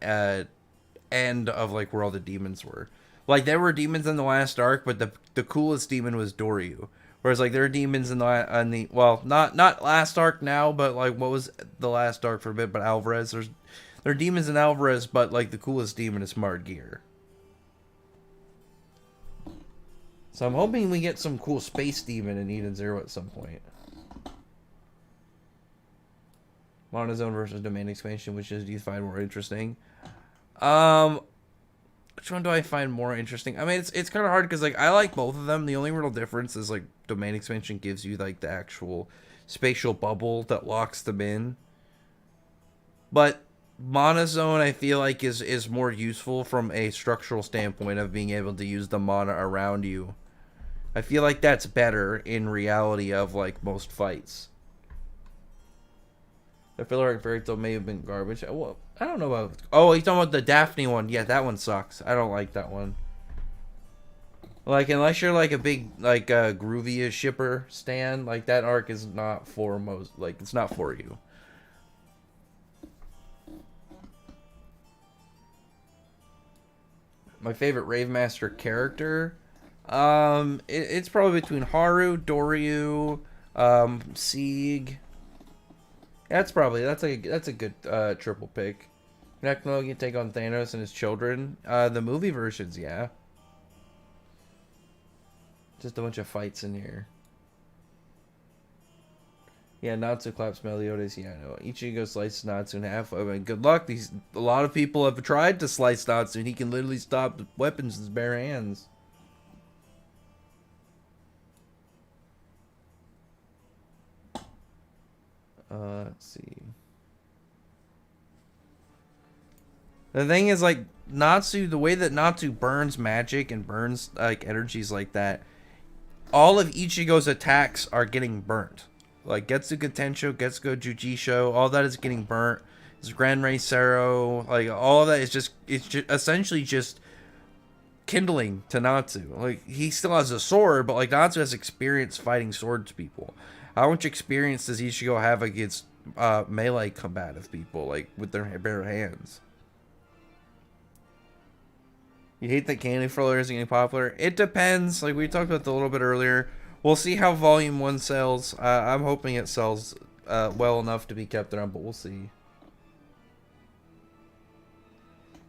end of, like, where all the demons were. Like, there were demons in the last arc, but the coolest demon was Doryu. Whereas, like, there are demons in the well, not last arc now, but, like, what was the last arc for a bit, but Alvarez. There are demons in Alvarez, but, like, the coolest demon is Margear. So I'm hoping we get some cool space demon in Eden Zero at some point. Monozone versus Domain Expansion, which do you find more interesting? Which one do I find more interesting? I mean, it's kind of hard because, like, I like both of them. The only real difference is, like, Domain Expansion gives you, like, the actual spatial bubble that locks them in. But Monozone, I feel like, is more useful from a structural standpoint of being able to use the mana around you. I feel like that's better in reality of, like, most fights. The filler arc Fairy Tail may have been garbage. Well, I don't know about... Oh, you're talking about the Daphne one. Yeah, that one sucks. I don't like that one. Like, unless you're, like, a big, like, groovy shipper stan, like, that arc is not for most... Like, it's not for you. My favorite Rave Master character? It's probably between Haru, Doryu, Sieg... That's a good triple pick. Nekno can take on Thanos and his children. The movie versions, yeah. Just a bunch of fights in here. Yeah, Natsu claps Meliodas. Yeah, I know. Ichigo slices Natsu in half. I mean, good luck. A lot of people have tried to slice Natsu, and he can literally stop the weapons with his bare hands. Let's see. The thing is, like, Natsu, the way that Natsu burns magic and burns, like, energies like that, all of Ichigo's attacks are getting burnt. Like, Getsuga Tensho, Getsuga Jujisho, all that is getting burnt. His Grand Rei Sero, like, all of that is just, it's just essentially just kindling to Natsu. Like, he still has a sword, but, like, Natsu has experience fighting swords people. How much experience does Ichigo have against melee combative people, like, with their bare hands? You hate that Candy Filler isn't getting popular? It depends. Like, we talked about that a little bit earlier. We'll see how Volume 1 sells. I'm hoping it sells well enough to be kept around, but we'll see.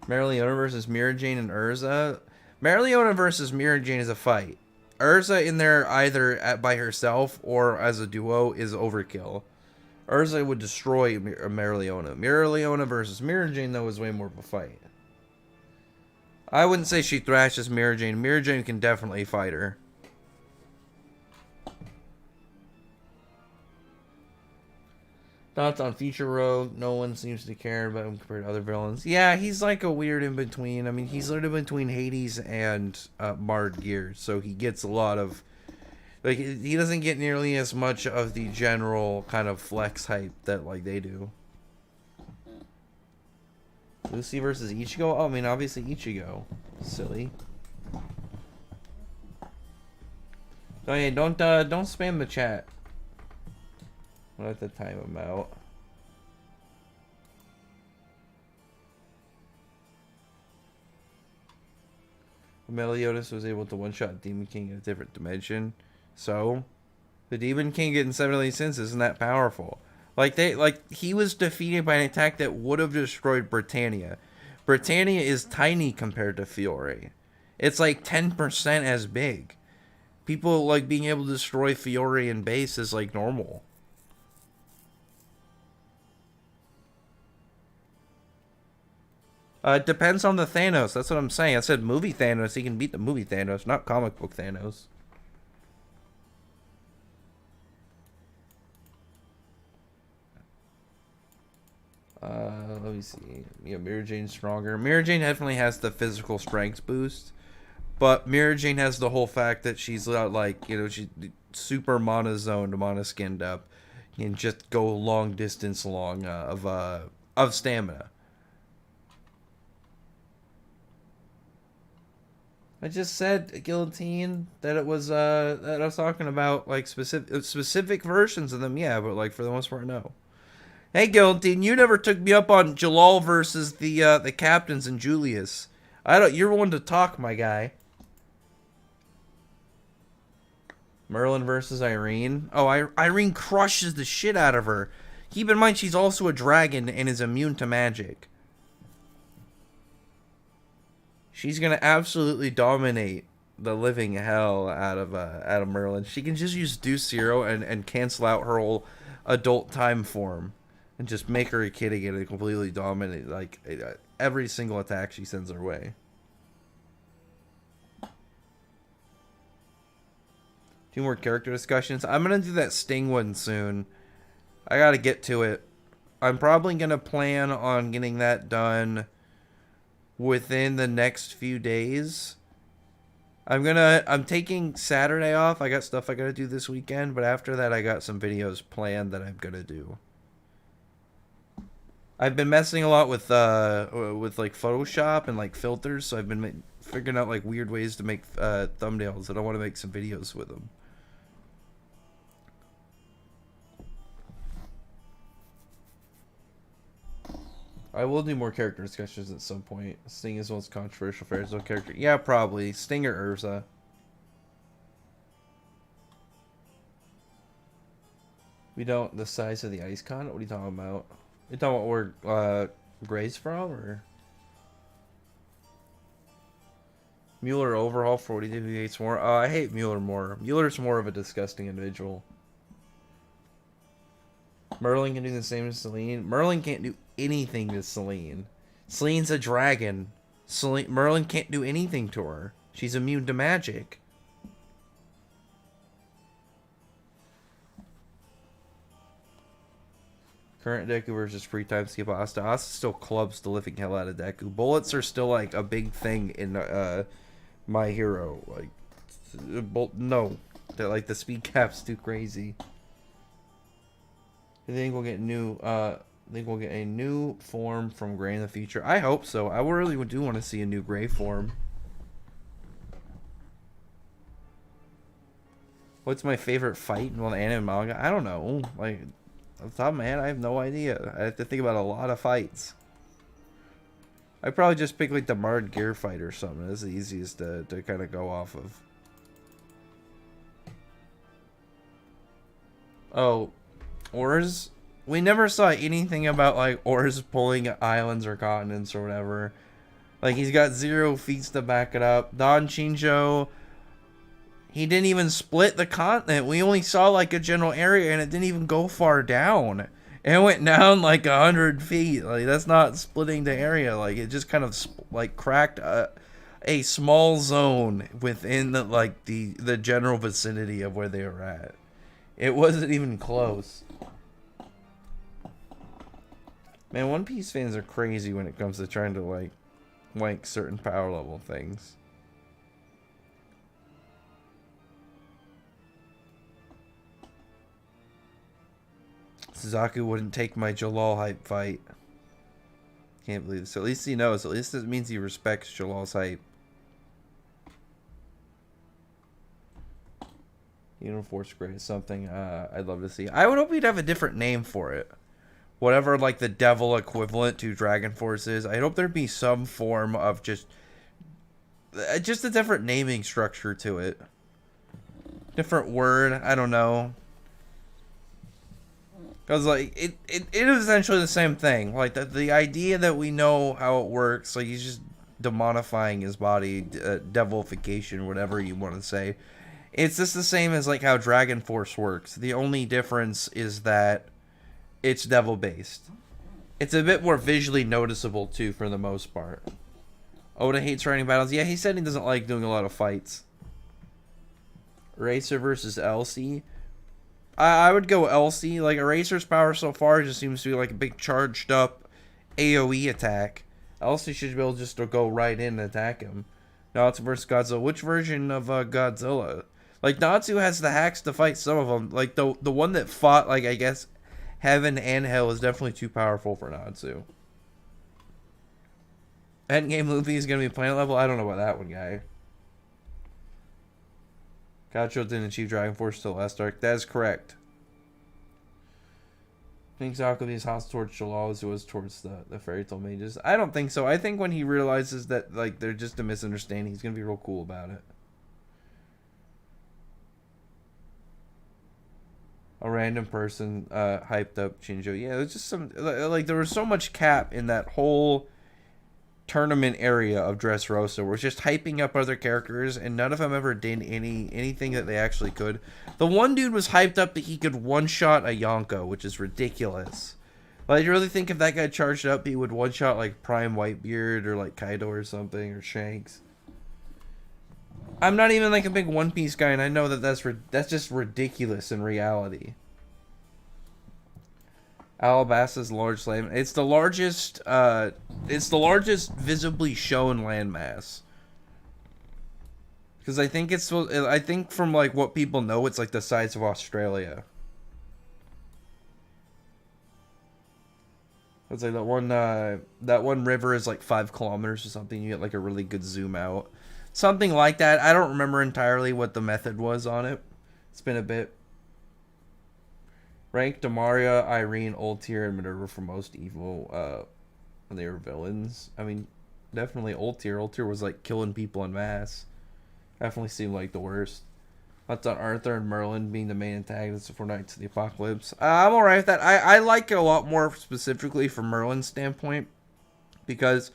Marileona versus Mira Jane and Urza. Marileona versus Mira Jane is a fight. Urza in there either by herself or as a duo is overkill. Urza would destroy Marileona. Marileona versus Mira Jane, though, is way more of a fight. I wouldn't say she thrashes Mira Jane. Mira Jane can definitely fight her. Thoughts on Future Rogue? No one seems to care about him compared to other villains. Yeah, he's like a weird in between. I mean, he's literally between Hades and Margear, so he gets a lot of, like, he doesn't get nearly as much of the general kind of flex hype that, like, they do. Lucy versus Ichigo? Oh, I mean, obviously Ichigo. Silly. Oh yeah, don't spam the chat. We'll have to time him out. Meliodas was able to one-shot Demon King in a different dimension. So, the Demon King getting 70 cents isn't that powerful. He was defeated by an attack that would have destroyed Britannia. Britannia is tiny compared to Fiore. It's like 10% as big. People like being able to destroy Fiore and base is like normal. It depends on the Thanos. That's what I'm saying. I said movie Thanos. He can beat the movie Thanos, not comic book Thanos. Let me see. Yeah, Mira Jane's stronger. Mira Jane definitely has the physical strength boost, but Mira Jane has the whole fact that she's like, you know, she's super monozoned, monoskinned up, and just go long distance long of stamina. I just said, Guillotine, that it was that I was talking about like specific versions of them, yeah, but like for the most part, no. Hey, Guillotine, you never took me up on Jalal versus the captains and Julius. I don't. You're one to talk, my guy. Merlin versus Irene. Oh, Irene crushes the shit out of her. Keep in mind, she's also a dragon and is immune to magic. She's gonna absolutely dominate the living hell out of Merlin. She can just use Deuce Zero and cancel out her whole adult time form, and just make her a kid again and completely dominate like every single attack she sends her way. Two more character discussions. I'm gonna do that Sting one soon. I gotta get to it. I'm probably gonna plan on getting that done within the next few days. I'm taking Saturday off. I got stuff I gotta do this weekend, but after that I got some videos planned that I'm gonna do. I've been messing a lot with like Photoshop and like filters, so I've been figuring out like weird ways to make thumbnails, and I want to make some videos with them. I will do more character discussions at some point. Sting is the most controversial Fairytale character. Yeah, probably. Sting or Urza. We don't... The size of the ice con? What are you talking about? You talking about where Gray's from, or... Mueller overhaul for what he did, he hates more. I hate Mueller more. Mueller's more of a disgusting individual. Merlin can do the same as Selene. Merlin can't do anything to Selene. Selene's a dragon. Merlin can't do anything to her. She's immune to magic. Current Deku versus free time skip Asta. Asta still clubs the living hell out of Deku. Bullets are still like a big thing in My Hero. Like, no, they're like the speed cap's too crazy. I think we'll get a new form from Gray in the future. I hope so. I really do want to see a new Gray form. What's my favorite fight in one anime manga? I don't know. Like, off the top of my head, I have no idea. I have to think about a lot of fights. I'd probably just pick like the Marred Gear fight or something. That's the easiest to kind of go off of. Oh, Ors? We never saw anything about like Ors pulling islands or continents or whatever. Like, he's got 0 feats to back it up. Don Chinjo, he didn't even split the continent. We only saw like a general area, and it didn't even go far down. It went down like 100 feet. Like, that's not splitting the area. Like, it just kind of like cracked a small zone within the general vicinity of where they were at. It wasn't even close. Man, One Piece fans are crazy when it comes to trying to like certain power level things. Suzaku wouldn't take my Jalal hype fight. can't believe this. At least he knows. At least it means he respects Jalal's hype. Uniforce Gray is something I'd love to see. I would hope he'd have a different name for it. Whatever, like, the devil equivalent to Dragon Force is. I hope there'd be some form of just a different naming structure to it. Different word. I don't know. Because, like, it is essentially the same thing. Like, the idea that we know how it works, like, he's just demonifying his body, devilification, whatever you want to say. It's just the same as, like, how Dragon Force works. The only difference is that it's devil-based. It's a bit more visually noticeable, too, for the most part. Oda hates writing battles. Yeah, he said he doesn't like doing a lot of fights. Eraser versus Elsie. I would go Elsie. Like, Eraser's power so far just seems to be like a big charged up AoE attack. Elsie should be able just to go right in and attack him. Natsu versus Godzilla. Which version of Godzilla? Like, Natsu has the hacks to fight some of them. Like, the one that fought, like, I guess, Heaven and Hell is definitely too powerful for Natsu. Endgame Luffy is going to be planet level? I don't know about that one, guy. Gaucho didn't achieve Dragon Force till last arc. That is correct. I think Zakubi is hostile towards Jalal as it was towards the Fairy Tale Mages. I don't think so. I think when he realizes that, like, they're just a misunderstanding, he's going to be real cool about it. A random person hyped up Shinjo. Yeah, there's just some, like, there was so much cap in that whole tournament area of Dressrosa. We're just hyping up other characters, and none of them ever did anything that they actually could. The one dude was hyped up that he could one-shot a Yonko, which is ridiculous. Like, you really think if that guy charged up, he would one-shot, like, Prime Whitebeard or, like, Kaido or something, or Shanks? I'm not even, like, a big One Piece guy, and I know that that's just ridiculous in reality. Alabasta's large land. It's the largest visibly shown landmass. Because I think from, like, what people know, it's like the size of Australia. It's like that one river is like 5 kilometers or something. You get like a really good zoom out. Something like that. I don't remember entirely what the method was on it. It's been a bit. Rank Demaria, Irene, Old Tier, and Minerva for most evil when they were villains. I mean, definitely Old Tier. Old Tier was like killing people en masse. Definitely seemed like the worst. That's on Arthur and Merlin being the main antagonists for Knights of the Apocalypse. I'm alright with that. I like it a lot more specifically from Merlin's standpoint. Because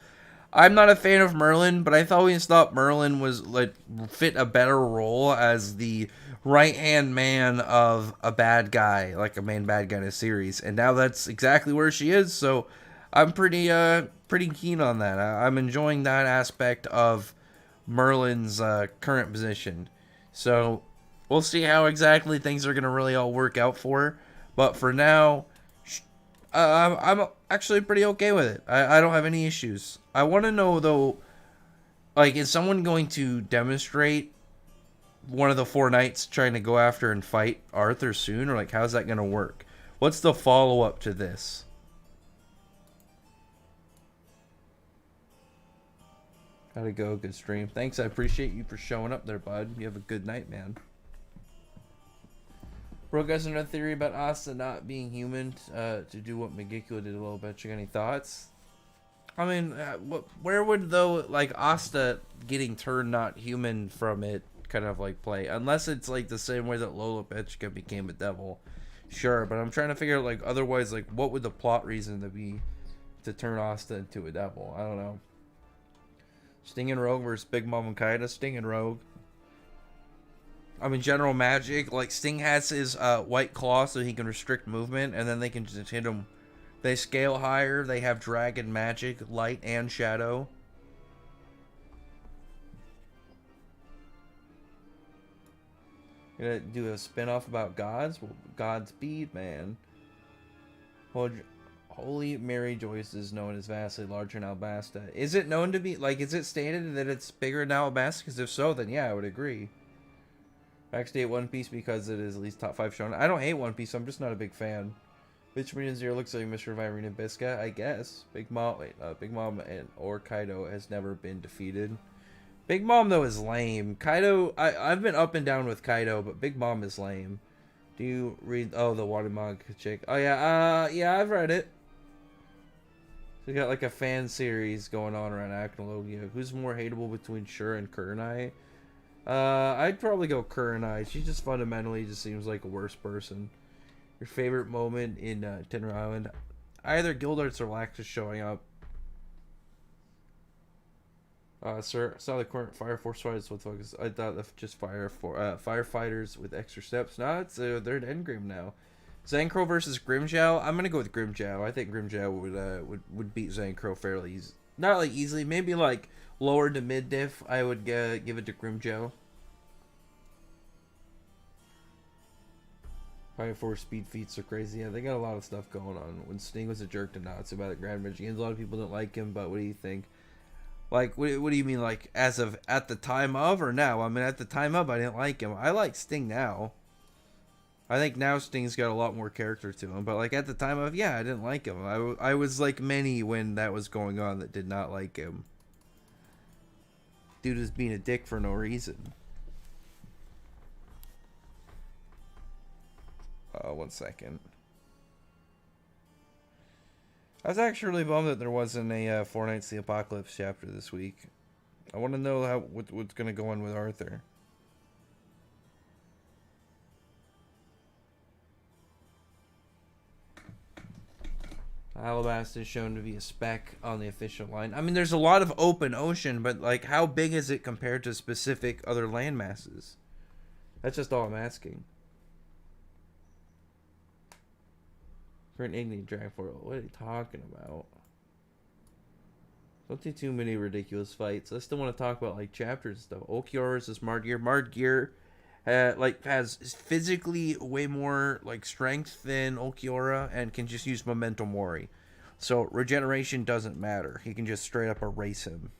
I'm not a fan of Merlin, but I always thought Merlin was like fit a better role as the right-hand man of a bad guy, like a main bad guy in a series. And now that's exactly where she is, so I'm pretty keen on that. I'm enjoying that aspect of Merlin's current position. So we'll see how exactly things are going to really all work out for her. But for now, I'm actually pretty okay with it. I don't have any issues. I want to know, though, like, is someone going to demonstrate one of the 4 knights trying to go after and fight Arthur soon? Or, like, how's that going to work? What's the follow-up to this? Gotta go. Good stream. Thanks. I appreciate you for showing up there, bud. You have a good night, man. Brooke has another theory about Asta not being human to do what Megicula did a little bit. You got any thoughts? I mean, where would, though, like, Asta getting turned not human from it kind of, like, play? Unless it's, like, the same way that Lola Pechka became a devil. Sure, but I'm trying to figure out, like, otherwise, like, what would the plot reason to be to turn Asta into a devil? I don't know. Sting and Rogue versus Big Mom and Kaida. Sting and Rogue. I mean, general magic. Like, Sting has his white claw so he can restrict movement, and then they can just hit him. They scale higher. They have dragon magic, light and shadow. Gonna do a spin-off about gods? Well, Godspeed, man. Well, Holy Mary Joyce is known as vastly larger than Alabasta. Is it known to be, like, is it stated that it's bigger than Alabasta? Because if so, then yeah, I would agree. I actually hate One Piece because it is at least top 5 shonen. I don't hate One Piece, I'm just not a big fan. Which Minion Zero looks like Mr. Virina Bisca? I guess. Big Mom, wait, Big Mom or Kaido has never been defeated. Big Mom though is lame. Kaido, I've been up and down with Kaido, but Big Mom is lame. Do you read? Oh, the Water Manga chick. Oh yeah, yeah, I've read it. So we got like a fan series going on around Acnologia. Who's more hateable between Shura and Kurenai? I'd probably go Kurenai. She just fundamentally just seems like a worse person. Your favorite moment in Tenor Island? Either Gildarts or Laxus showing up. Sir, saw the current Fire Force fighters with focus. I thought that's just firefighters with extra steps. No, it's they're an Endgrim now. Zancro versus Grimjow. I'm gonna go with Grimjow. I think Grimjow would beat Zancro fairly easy. Not like easily, maybe like lower to mid diff. I would give it to Grimjow. Fire Force speed feats are crazy. Yeah, they got a lot of stuff going on. When Sting was a jerk to Natsu about the Grand Magicians, a lot of people didn't like him. But what do you think? Like, what do you mean, like, as of, at the time of, or now? I mean, at the time of, I didn't like him. I like Sting now. I think now Sting's got a lot more character to him. But, like, at the time of, yeah, I didn't like him. I was like many when that was going on that did not like him. Dude was being a dick for no reason. 1 second. I was actually really bummed that there wasn't a Four Nights the Apocalypse chapter this week. I want to know what's going to go on with Arthur. Alabasta is shown to be a spec on the official line. I mean, there's a lot of open ocean, but like, how big is it compared to specific other land masses? That's just all I'm asking. For an Igni Drag Portal, what are you talking about? Don't do too many ridiculous fights. I still want to talk about like chapters and stuff. Ulquiorra versus Mardgear. Mardgear has physically way more like strength than Ulquiorra and can just use Memento Mori. So regeneration doesn't matter. He can just straight up erase him.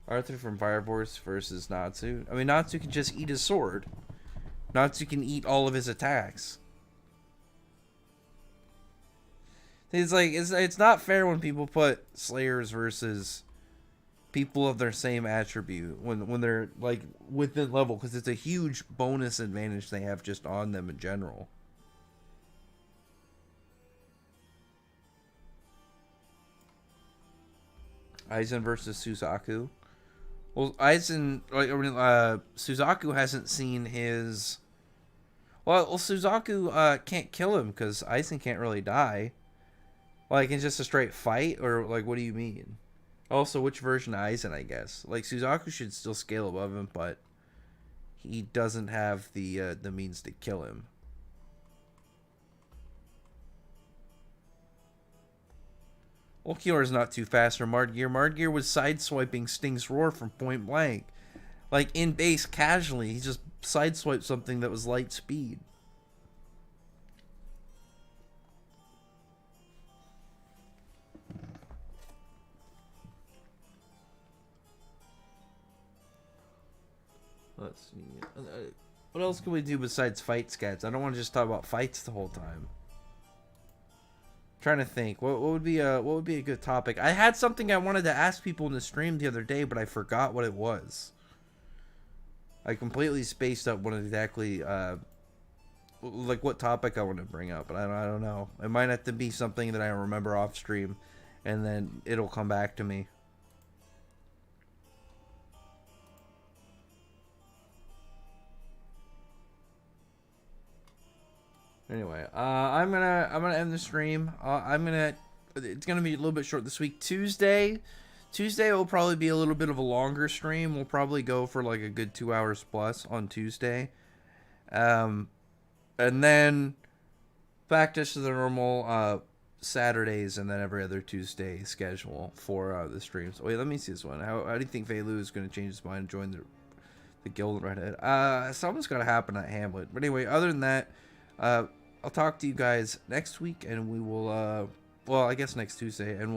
Arthur from Fire Force versus Natsu. I mean, Natsu can just eat his sword. Natsu can eat all of his attacks. It's like, it's not fair when people put Slayers versus people of their same attribute when they're like within level, because it's a huge bonus advantage they have just on them in general. Aizen versus Suzaku. Well, Aizen, Suzaku hasn't seen his. Well, Suzaku can't kill him because Aizen can't really die. Like, it's just a straight fight, or like, what do you mean? Also, which version of Aizen, I guess? Like, Suzaku should still scale above him, but he doesn't have the means to kill him. Ulquiorra is not too fast for Mardgear. Mardgear was sideswiping Sting's Roar from point blank. Like, in base, casually, he just sideswiped something that was light speed. Let's see. What else can we do besides fight scats? I don't want to just talk about fights the whole time. Trying to think what would be a good topic. I had something I wanted to ask people in the stream the other day, but I forgot what it was. I completely spaced up what exactly like what topic I want to bring up, but I don't know. It might have to be something that I remember off stream, and then it'll come back to me. Anyway, I'm gonna end the stream. It's gonna be a little bit short this week. Tuesday will probably be a little bit of a longer stream. We'll probably go for like a good 2 hours plus on Tuesday, and then back just to the normal Saturdays and then every other Tuesday schedule for the streams. Wait, let me see this one. How do you think Velu is gonna change his mind and join the guild redhead? Something's gonna happen at Hamlet. But anyway, other than that. I'll talk to you guys next week, and we will, well, I guess next Tuesday, and we'll